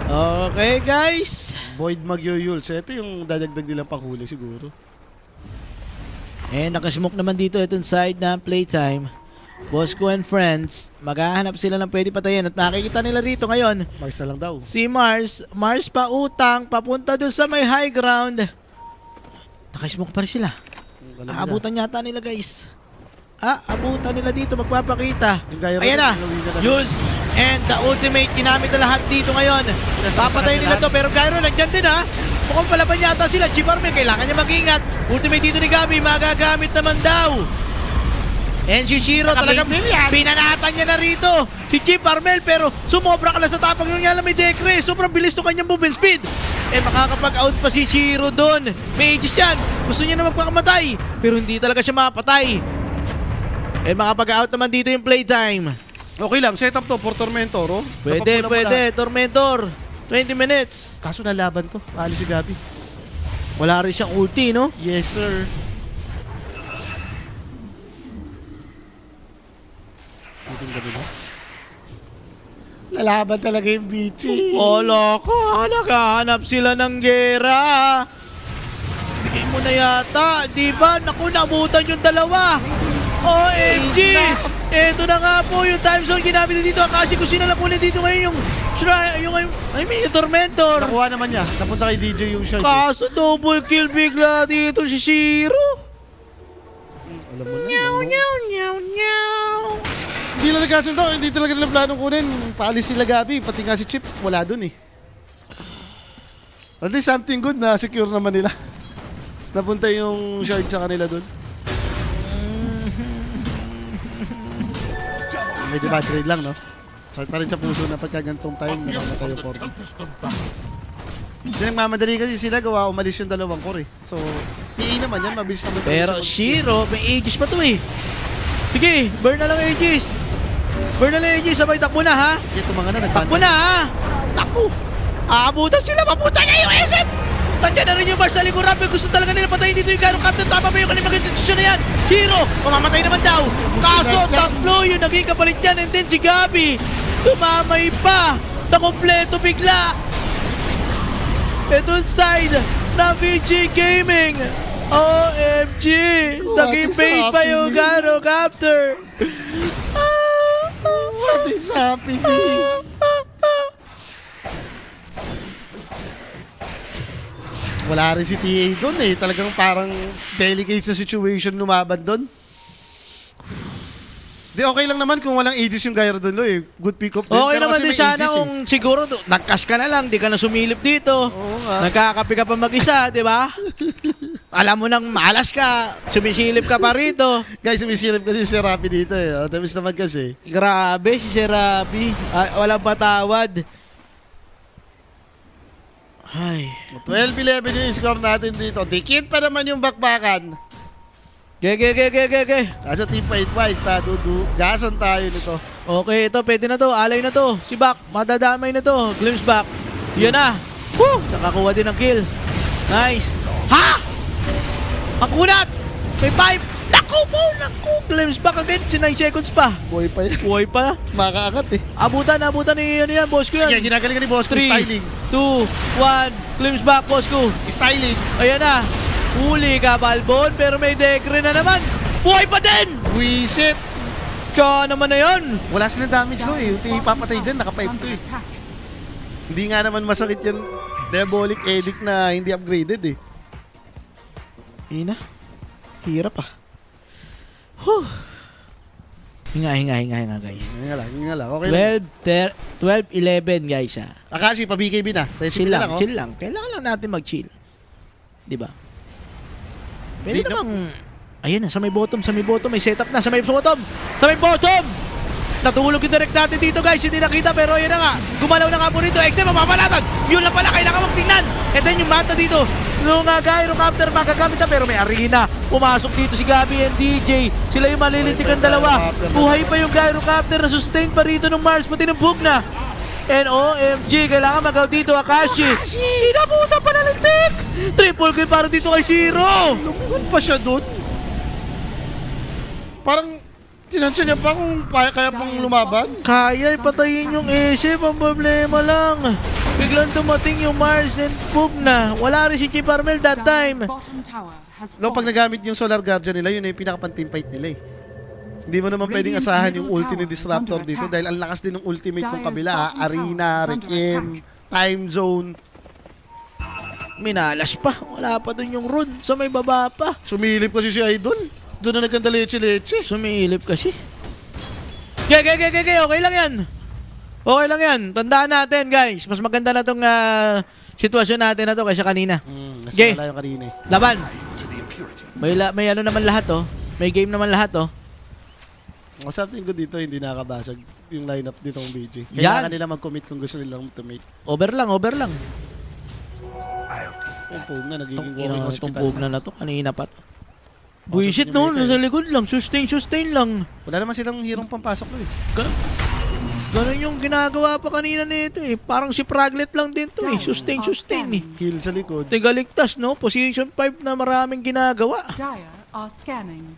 Okay, guys. Void Magyuyul. So ito yung dadagdag nilang panghuli siguro. Nakasmoke naman dito itong side na playtime. Bosco and friends, maghahanap sila ng pwede patayin at nakikita nila rito ngayon. March na lang daw. Si Mars pa utang, papunta dun sa may high ground. Nakasmoke pa rin sila. Aabutan yata nila guys. Abutan nila dito, magpapakita. Ayan na, use and the ultimate, ginamit na lahat dito ngayon. Papatayin nila to, pero Gyro nandyan din ha. Mukhang palaban yata sila, Chip Armel, kailangan niya mag-ingat. Ultimate dito ni Gabi, magagamit naman daw. And si Shiro talagang pinanatan niya na rito. Si Chip Armel, pero sumobra ka na sa tapang yung niya may dekre. Sobrang bilis to kanyang movement speed. Makakapag-out pa si Shiro doon. May aegis yan. Gusto niya na magpakamatay, pero hindi talaga siya mapatay. Makapag-out naman dito yung playtime. Okay lang, set up to for Tormentor, oh. Pwede. Napapula mo lahat. Tormentor. 20 minutes. Kaso nalaban to. Alis si Gabi. Wala rin siyang ulti, no? Yes, sir. Dito gabi na. Lalaban talaga yung Bichi. Wala ka. Nakahanap sila ng gera. Bigay mo na yata. Diba? Naku, nabutan yung dalawa. OMG! Ito na nga po yung time zone ginamit dito. Kasi kung sino lang kunin dito ngayon yung Tormentor. Nakuha naman niya. Napunta kay DJ yung shot. Kaso double kill bigla dito si Shiro. Alam mo na. Nyaw. Hindi lang nagkasundo, hindi talaga nila planong kunin. Paalis sila Gabi, pati nga si Chip, wala dun eh. At least something good na secure naman nila. Napunta yung shard sa kanila dun. Medyo bad trade lang, no? Sakit pa rin sa puso na pagkagantong time, nakamatay yung core. Hindi nagmamadali kasi sila gawa, umalis yung dalawang core eh. So, tiin naman yan, mabilis naman. Pero Shiro, may Aegis pa to eh. Sige, burn na lang Aegis. Burn na lang Aegis, sabay takbo na ha. Ito mga na, Takbo na ha. Takbo. Aabutan sila, mapunta na yung SF. Nandiyan na rin yung Mars sa likuran. Gusto talaga nila patayin dito yung Gyro Captain. Tama ba yung kanilang magandang desisyon na yan? Shiro, mamamatay naman daw. Kaso, tatlo yung naging kapalit yan. And then si Gabi, tumamay pa. Na kompleto bigla. Ito side na VG Gaming. OMG! Naging bait pa yung Gyro Captor. What is happening? Wala rin si TA doon eh. Talagang parang delicate sa situation lumaban doon. Di okay lang naman kung walang Aegis yung Gyro doon lo eh. Good pick up din. Okay Pero naman kasi din may sana Aegis kung siguro nagkas ka na lang, di ka na sumilip dito. Oo nga. Nagkakape ka pa mag-isa, di ba? Alam mo nang malas ka, sumisilip ka pa rito. Guys, sumisilip kasi si Serapi dito eh. O, tamis naman kasi. Grabe si Serapi. Walang patawad. Ay. 12-11 yung score natin dito. Dikit pa naman yung bakbakan. Ge. Kaso team fight wise, gasan tayo nito. Okay, ito, pwede na to. Alay na to. Si Bak, madadamay na to. Glimpse back. Yan na. Woo! Nakakuha din ng kill. Nice. Ha! Ang kunat! May 5. Naku! Glimpse back again. 9 seconds pa. Boy pa yan. Buhay pa. Makaangat eh. Abutan ni ano yan, boss ko yan. Kaya ginagaling ni boss ko, 3, styling. 2, 1. Glimpse back, boss ko. Styling. Ayan na. Huli ka, Balbon, pero may dekre na naman. Buhay pa din! Wisit. Tsaka naman na yun. Wala silang damage no eh. Yung ipapatay dyan, naka 5 to eh. Hindi nga naman masakit yan. Diabolic Edict na hindi upgraded eh. Ina. Hirap ah. Huh. Hinga guys. Hinga lang. Okay lang. 12-11 guys ah. Akashi, pa-BKB na. Chill lang, oh. chill lang. Kailangan lang natin mag-chill. Diba? Pwede Di- namang... Ayan na, sa may bottom. May setup na, sa may bottom! Natulog yung direct natin dito guys, hindi nakita pero ayun na nga. Gumalaw na nga po rito, XM mapapalatan. Yun lang pala, kailangan magtingnan. And then yung mata dito, nung Gyro Captor magagamit na pero may arena. Pumasok dito si Gabi and DJ. Sila yung malilintikan dalawa. Buhay pa yung Gyro Captor na sustain pa rito ng Mars, pati ng Bugna. And OMG, kailangan mag-out dito, Akashi. Inabuta pa nalintik. Triple kill para dito kay Shiro. Lumungan pa siya doon. Parang tinansya niya pa kung kaya pang lumaban. Kaya ipatayin yung SF, ang problema lang. Biglang dumating yung Mars and Bugna. Wala rin si Chip Armel that time. No, pag nagamit yung Solar Guardian nila, yun na yung pinaka-team fight nila eh. Hindi mo naman pwedeng asahan yung ulti ni Disruptor dito dahil ang lakas din ng ultimate ng kabila. Arena, Requiem, Time Zone. Minalas pa. Wala pa dun yung rune. So may baba pa. Sumilip kasi si Idol. Doon na nagkanda leche-leche. Sumilip kasi. Okay lang yan. Okay lang yan. Tandaan natin guys. Mas maganda na tong sitwasyon natin na to kaysa kanina. Mas Okay. wala yung kanina eh. Laban. May ano naman lahat oh. May game naman lahat oh. Ang something good dito, hindi nakabasag yung lineup dito ng BG. Yan. Kailangan nila mag-commit kung gusto nilang to make. Over lang. Pumpog na, nagiging walking Itong hospital. pugna na to. Kanina pa to. Buisit no. Nasa likod lang. Sustain lang. Wala naman silang hirong pampasok ko eh. Ganun yung ginagawa pa kanina nito eh. Parang si Fraglet lang din to eh. Sustain eh. Heal sa likod. Tigaligtas no. Position 5 na maraming ginagawa. Dire are scanning.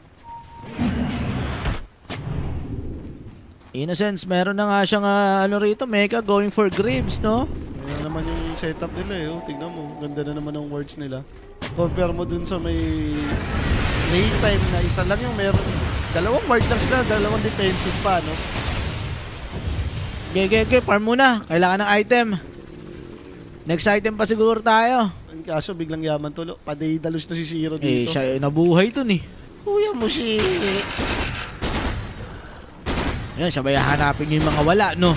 Innocence, meron na nga siyang ano rito, Mecha going for Graves, no? Ayan naman yung setup nila eh. Oh. Tignan mo, ganda na naman ng words nila. Compare mo dun sa may late time na isa lang yung meron. Dalawang ward lang sila, dalawang defensive pa, no? Okay, farm muna. Kailangan ng item. Next item pa siguro tayo. Ang kaso, biglang yaman tulo. Paday-dalos na si Shiro dito. Siya nabuhay dun eh. Kuya mo, shit. Ayan, sabay hanapin nyo yung mga wala, no?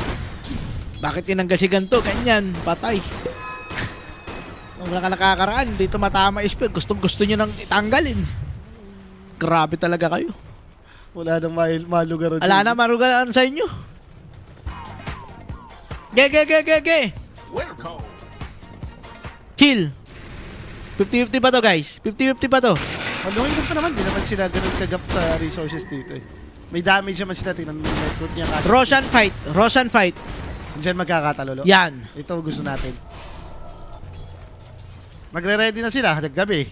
Bakit tinanggal si ganito? Ganyan, patay. Nung wala ka nakakaraan, dito matama speed. Gusto nyo nang itanggalin. Grabe talaga kayo. Wala nang malugar. Ala na, marugalan sa inyo. Ge. Chill. 50-50 pa to, guys. 50-50 pa to. Malungay lang pa naman. Di naman sila ganun kagap sa resources dito eh. May damage naman sila. Tingnan mo yung network niya. Roshan fight. Diyan magkakatalolo. Yan. Ito gusto natin. Magre-ready na sila. Naggabi.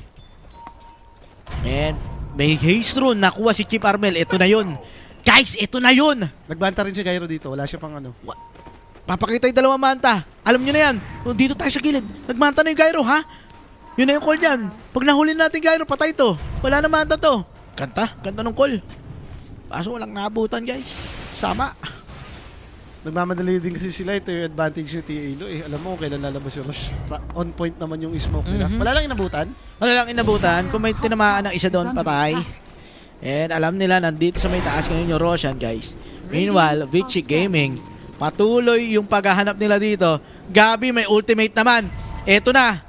And may haste rune. Nakuha si Chip Armel. Ito na yun. Guys, ito na yun. Nagbanta rin si Gyro dito. Wala siya pang ano. Papakita yung dalawang manta. Alam nyo na yan. Dito tayo sa gilid. Nagmanta na yung Gyro, ha? Yun na yung call niyan. Pag nahuli natin Gyro, patay to. Wala na manta to. Kanta nung call. Kaso walang naabutan, guys. Sama. Nagmamadali din kasi sila. Ito yung advantage ni T.A. eh. Alam mo kailan lalabas si Rush. On point naman yung smoke nila. Wala lang inabutan. Wala lang inabutan. Kung may tinamaan ng isa doon, patay. And alam nila, nandito sa may taas ngayon yung Roshan, guys. Meanwhile, Vici Gaming, patuloy yung paghahanap nila dito. Gabi may ultimate naman. Eto na.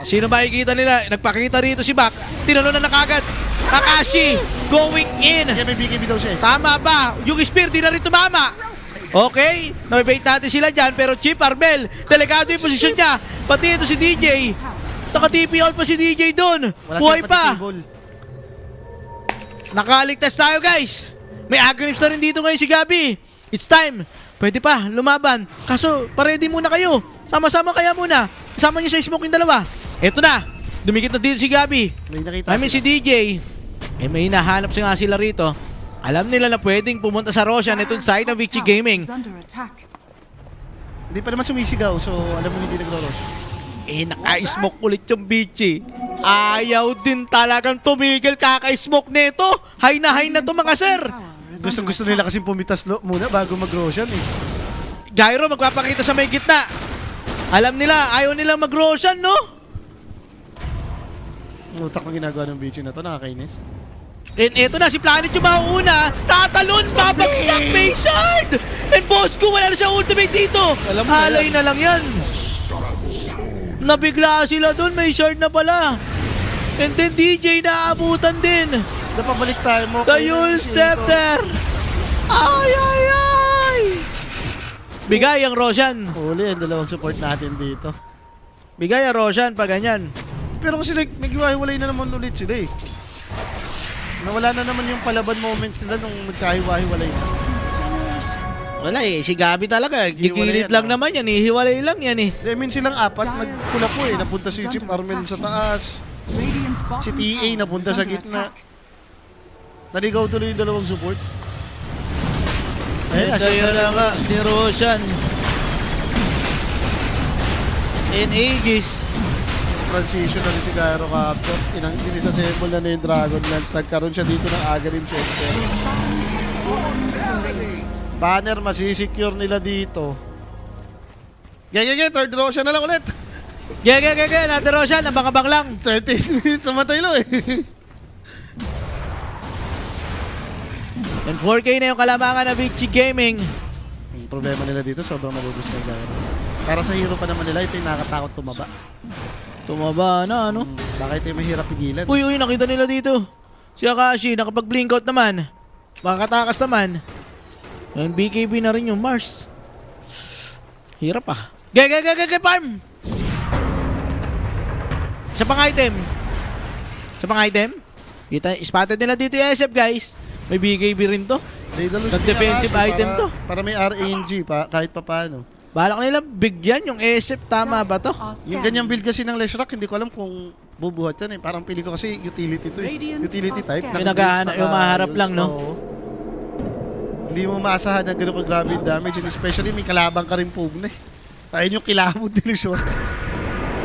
Sino makikita nila? Nagpakita rito si Bak. Tinalo na kagad. Akashi going in. Kaya may BKB daw siya eh. Tama ba? Yung spear di na rin tumama. Okay, nabibait natin sila dyan. Pero Chip Arbel, delikado yung posisyon niya. Pati ito si DJ. Naka-TP out pa si DJ doon. Buhay pa. Nakaligtas tayo, guys. May agrips na rin dito ngayon si Gabi. It's time. Pwede pa, lumaban. Kaso, pa-ready muna kayo. Sama-sama kaya muna. Kasama niyo sa smoke yung dalawa. Eto na. Dumikit na dito si Gabi. May nakita Si DJ. May hinahanap nga sila rito. Alam nila na pwedeng pumunta sa Roshan itong side ng Vici Gaming. Hindi pa naman sumisigaw, so alam mo hindi nagro-rush. Naka-smoke ulit yung Vici. Ayaw din talagang tumigil kaka-smoke nito. High na to mga sir. Gusto nila kasi pumitas muna bago mag-Roshan eh. Gyro magpapakita sa may gitna. Alam nila, ayaw nilang mag-Roshan, no? Utak ng ginagawa ng Vici na to, nakakainis. And eto na, si Planet yung mauuna. Tatalon, babagsak, Mayshard! And Bosco, wala na siya ultimate dito. Alam mo Halay na lang yan. Nabigla sila dun, Mayshard na pala. And then DJ naabutan din. Napabalik tayo mo. The Yule Scepter. Ay. Bigay ang Roshan. Huli ang dalawang support natin dito. Bigay ang Roshan pag ganyan. Pero kasi naghiwa-hiwalay na naman ulit sila eh. Nawala na naman yung palaban moments nila nung nagkahiwa-hiwalay na. Wala si Gabi talaga. Gigilit lang naman yan, hiwalay lang yan eh. I mean silang apat, nagpula po eh. Napunta si Chip Armel sa taas. Si TA napunta sa gitna. Naligaw tuloy yung dalawang support. Ito yun na nga ni Roshan. In ages. Transition na rin si Gyro Captor. Sinisassemble na yung Dragon Lance. Nagkaroon siya dito ng Agarim Scepter. Banner, masisecure nila dito. Third Roshan na lang ulit. Natin Roshan, abang-abang lang. 13 minutes sa matay lo eh. And 4K na yung kalamangan ng Vici Gaming. Ang problema nila dito, sobrang malubos na yung Gyro. Para sa hero pa naman nila, ito yung nakakatakot tumaba. Tumaba na, ano? Baka ito yung mahirap pigilan. Uy, nakita nila dito. Si Akashi, nakapag-blink out naman. Makakatakas naman. Yung BKB na rin yung Mars. Hirap ah. Farm! Sa pang item. Kita, spotted nila dito yung SF, guys. May BKB rin to. Nag-defensive item to. Para may RNG pa, kahit pa paano. Balak nila bigyan yung SF, tama ba to? Yung ganyang build kasi ng Leshrac, hindi ko alam kung bubuhat yan eh. Parang pili ko kasi utility to eh. Utility type. Pinaghahanap yung maharap lang, no? Hindi mo maasahan na gano'n ka-grabe yung damage. And especially may kalabang ka rin pugna eh. Ayun yung kilabot ni Leshrac.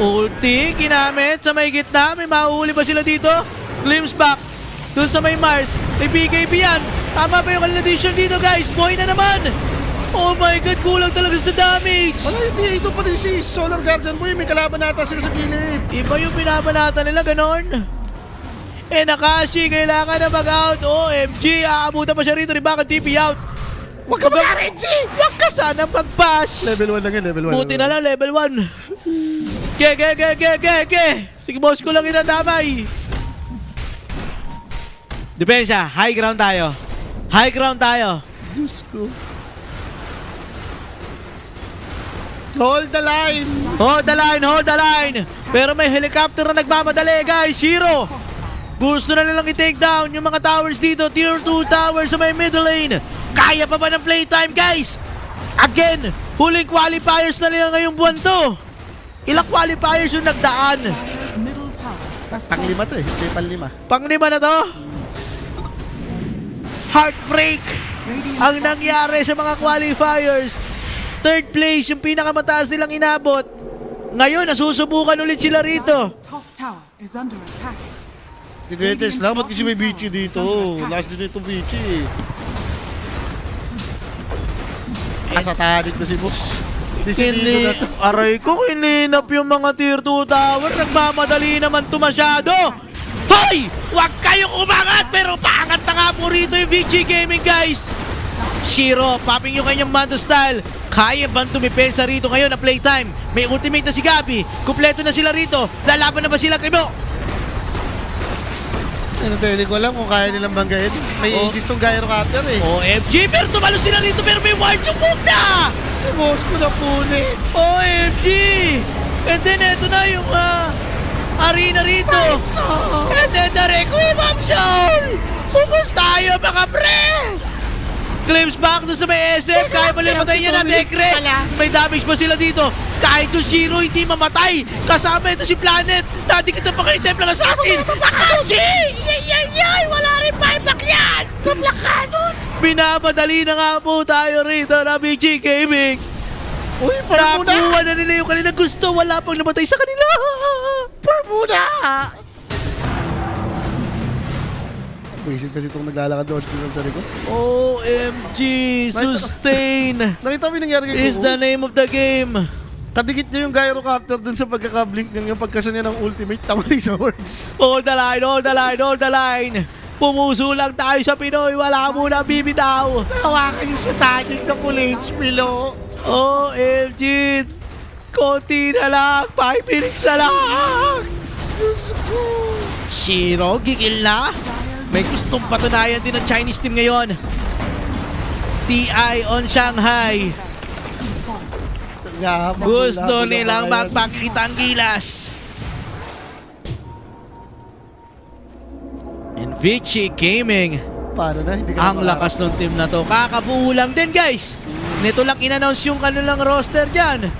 Ulti, ginamit sa may gitna. May mahuhuli ba sila dito? Glimpse back. Dun sa may Mars. May BKB yan. Tama pa yung addition dito, guys. Boy na naman. Oh my God, kulang talaga sa damage. Wala, hindi. Ito pa din si Solar Guardian Boy. May kalaban nata sila sa gilid. Iba yung binabanatan nila, ganon. Nakashi, kailangan na mag-out. OMG, aabutan pa siya rito. Ribakan TP out. Huwag ka mag-RNG! Huwag ka sana mag-bash! Level 1 lang yan, level 1. Buti na lang, level 1. Ge! Sige, boss ko lang inadamay. Depensa, high ground tayo. High ground tayo. Diyos ko. Hold the line! Hold the line! Pero may helicopter na nagmamadali, guys. Shiro! Gusto na nilang i-take down yung mga towers dito. Tier 2 towers sa may middle lane. Kaya pa ba ng playtime, guys? Again, huling qualifiers na nila ngayong buwan to. Ilang qualifiers yung nagdaan? Dire's middle tower has Pang-5 to eh. May pang-5. Pang-5 na to? Heartbreak ang nangyari sa mga qualifiers. Third place, yung pinakamataas nilang inabot. Ngayon, nasusubukan ulit sila rito. Dire's top tower is under attack. Tinetest lang, ba't kasi may Bichi dito? Last din ito Bichi. Asatanik na si boss. Decidido na to. Aray ko, kininap yung mga tier 2 tower. Nagmamadali naman to masyado. Hoy! Huwag kayong umangat! Pero paangat na nga po rito yung VG Gaming, guys. Shiro, popping yung kanyang Mando style. Kaya bang tumipensa rito ngayon na playtime? May ultimate na si Gabi. Kumpleto na sila rito. Lalaban na ba sila kay Mo? Ano tayo, hindi ko alam kung kaya nilang banggain. May Aegis tong Gyrocopter eh. OMG, pero tumalo sila rito pero may ward yung move na! Si boss ko na punit. OMG! And then eto na yung arena rito. And then the Requiem of Soul! Focus tayo mga pre! Claims back doon sa may SF. Kaya pa limatay niya na Dekre. May damage pa sila dito. Kahit yung Shiro hindi mamatay. Kasama ito si Planet. Nadikit na pa kay Templar Assassin. Akashi! Yay! Wala rin buyback yan! Naplakanon! Binamadali na nga po tayo rito na BG Gaming. Uy, par muna! Nakuha na nila yung kanilang gusto. Wala pang namatay sa kanila. Par muna! Wisit kasi itong naglalakad doon sa likod. OMG! Sustain! Nakita mo yung nangyari kay Is the name of the game. Kadikit niya yung Gyrocopter dun sa pagkakablink niya, yung pagkasa niya ng ultimate, tamali sa words. Hold the line! Pumuso lang tayo sa Pinoy. Wala muna bibitaw. Hawakan yung satanik na full HP, lo. OMG! Konti na lang. 5 minutes na lang. Shiro, gigil na. May gustong patunayan din ng Chinese team ngayon. TI on Shanghai. Gusto nilang magpakita ang gilas. And Vici Gaming, Paano na? Hindi ka ang lakas ng team na to. Kakabuo lang din, guys. Nito lang in-announce yung kanilang roster dyan.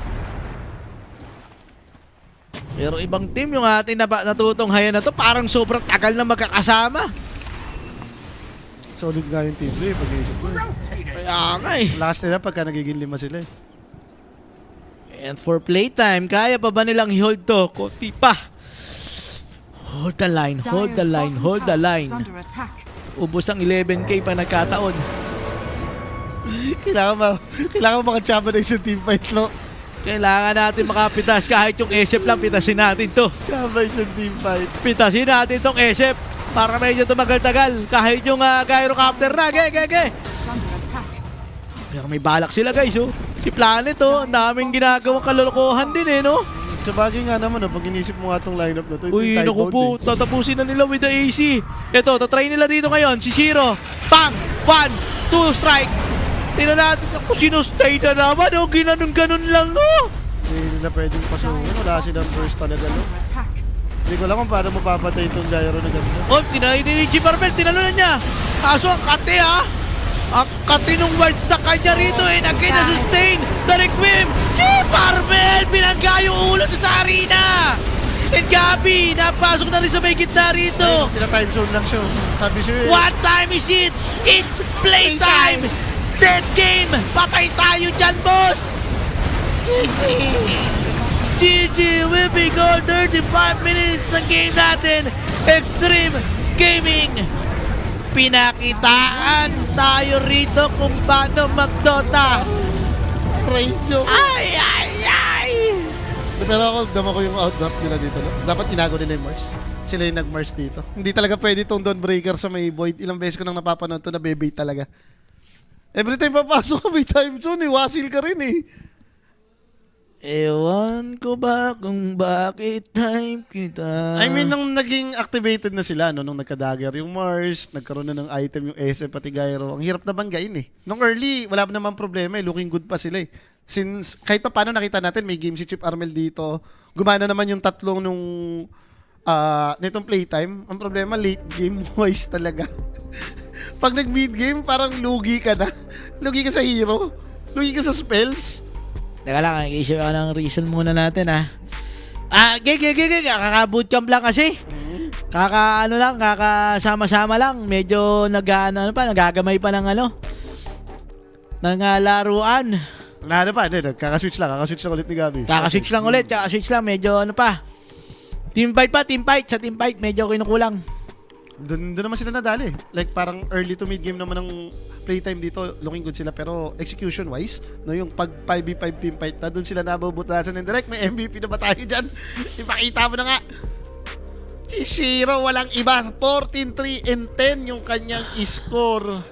Pero ibang team yung ating natutunghayan na to. Parang sobrang tagal na magkakasama. Solid nga yung team eh, pag-iisip ko. Kaya nga eh. Lakas nila pagka nagiging 5 sila eh. And for playtime, kaya pa ba nilang i-hold to? Kunti pa. Hold the line. Ubus ang 11k pa nagkataon. Kailangan makachamba na isang team fight, lo. Kailangan natin makapitas. Kahit yung SF lang, pitasin natin to. Chamba isang team fight. Pitasin natin tong SF. Para medyo tumagal-tagal. Kahit yung Gyrocopter na. Ge. Pero may balak sila, guys, oh. Si Planet, oh. Ang daming ginagawang kalolokohan din, eh, no? Sa bagay nga naman, pag inisip mo nga itong lineup na to, Uy, naku po. Tatapusin na nila with the AC. Ito, tatry nila dito ngayon. Si Shiro. Pang! 1, 2, strike. Tingnan natin kung sinustay na naman. Oh, ginanon-ganon lang, no? Hindi na pwedeng pasukin. Wala silang first talaga, no? Hindi ko alam kung paano mapapatay itong gyro na ganda. Oh, tinay ni G. Barbel. Tinalunan niya. Kaso ang kate, ha? Ang kate nung ward sa kanya rito, eh. Nagkay na sustain. The Requiem. G. Barbel. Binangga yung ulo sa arena. And Gabi, napasok na rin sa may gitna rito. Tina-time zone lang siya. Sabi siya eh. What time is it? It's playtime! Dead game! Patay tayo dyan, boss! GG! We'll be gone 35 minutes ng game natin! Extreme Gaming! Pinakitaan tayo rito kung paano mag-Dota! Radio. Ay! Pero ako, dama ko yung outdraft nila dito. No? Dapat tinago nila yung Mars. Sila yung nag-Mars dito. Hindi talaga pwede itong Dawnbreaker sa may Void. Ilang beses ko nang napapanood to na bebait talaga. Every time papasok ka may time zone wasil ka rin eh. Ewan ko ba kung bakit time kita. I mean, nung naging activated na sila, no, nung nagka-dagger yung Mars, nagkaroon na ng item yung SM pati Gyro, ang hirap na banggain eh. Nung early, wala pa naman problema eh, looking good pa sila eh. Since kahit pa paano nakita natin, may game si Chip Armel dito, gumana naman yung tatlong nung nitong playtime. Ang problema, late game wise talaga. Pag nag-mid game, parang lugi ka na. Lugi ka sa hero. Lugi ka sa spells. Teka lang, i-issue ako ng reason muna natin kaka-bootcamp lang kasi. Kakasama-sama lang. Medyo nagagamay pa ng laruan. Kakaswitch lang ulit ni Gabi. Kakaswitch lang, medyo Team fight, sa team fight, medyo kinukulang. Doon naman sila nadali. Like parang early to mid game naman ng playtime dito, looking good sila. Pero execution wise, no, yung pag 5v5 team fight na doon sila nabubutasan ng direct. May MVP na ba tayo dyan? Ipakita mo na nga. Si Shiro walang iba. 14-3-10 yung kanyang score.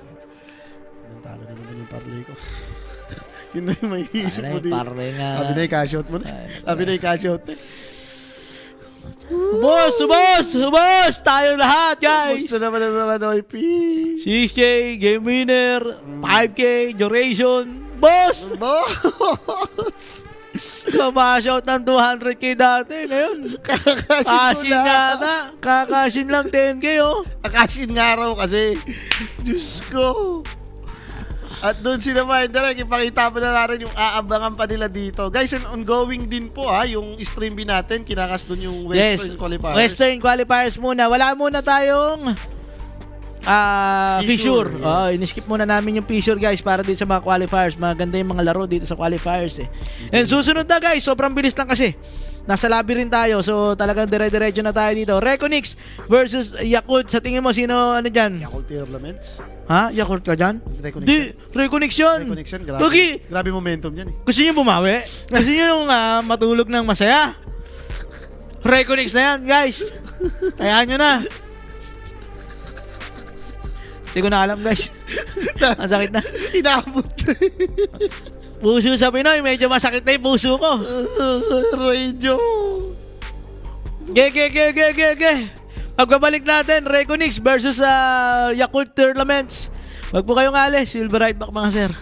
Talo na naman yung parlay ko. Yun na yung may isip mo dito. Parlay nga. Sabi na yung cash out mo na. Sabi na yung cash out na. Boss! Tayong lahat, guys! Gusto naman ng mga Noy P. 6K, game winner, 5K, duration. Boss! Kamashout ng 200K dati. Ngayon, kakashin lang 10K, oh. Kakashin nga raw kasi. Diyos ko. At doon sila Mark, ipakita mo na natin yung aabangan pa nila dito. Guys, and ongoing din po yung stream bin natin. Kinakas doon yung Western Qualifiers. Western Qualifiers muna. Wala muna tayong fissure. Yes. In-skip muna namin yung fissure, guys, para dito sa mga qualifiers. Maganda yung mga laro dito sa qualifiers eh. And susunod na, guys, sobrang bilis lang kasi. Nasa lobby rin tayo, so talagang dire-diretso na tayo dito. Reconix versus Yakult. Sa tingin mo, sino dyan? Yakult Elements. Ha? Yakult ka dyan? Reconix. Di, Reconix yun. Reconix yan, grabe. Tugi, Grabe momentum yan eh. gusto nyo bumawi? Gusto nyo nung matulog ng masaya? Reconix na yan, guys. Tayaan nyo na. Hindi ko na alam, guys. Ang sakit na. Inabot na. Puso sa Pinoy, medyo masakit na yung puso ko. Radio. Ge. Pagbabalik natin, Reconix versus Yakult Tournaments. Wag po kayong alis. We'll be right back, mga sir.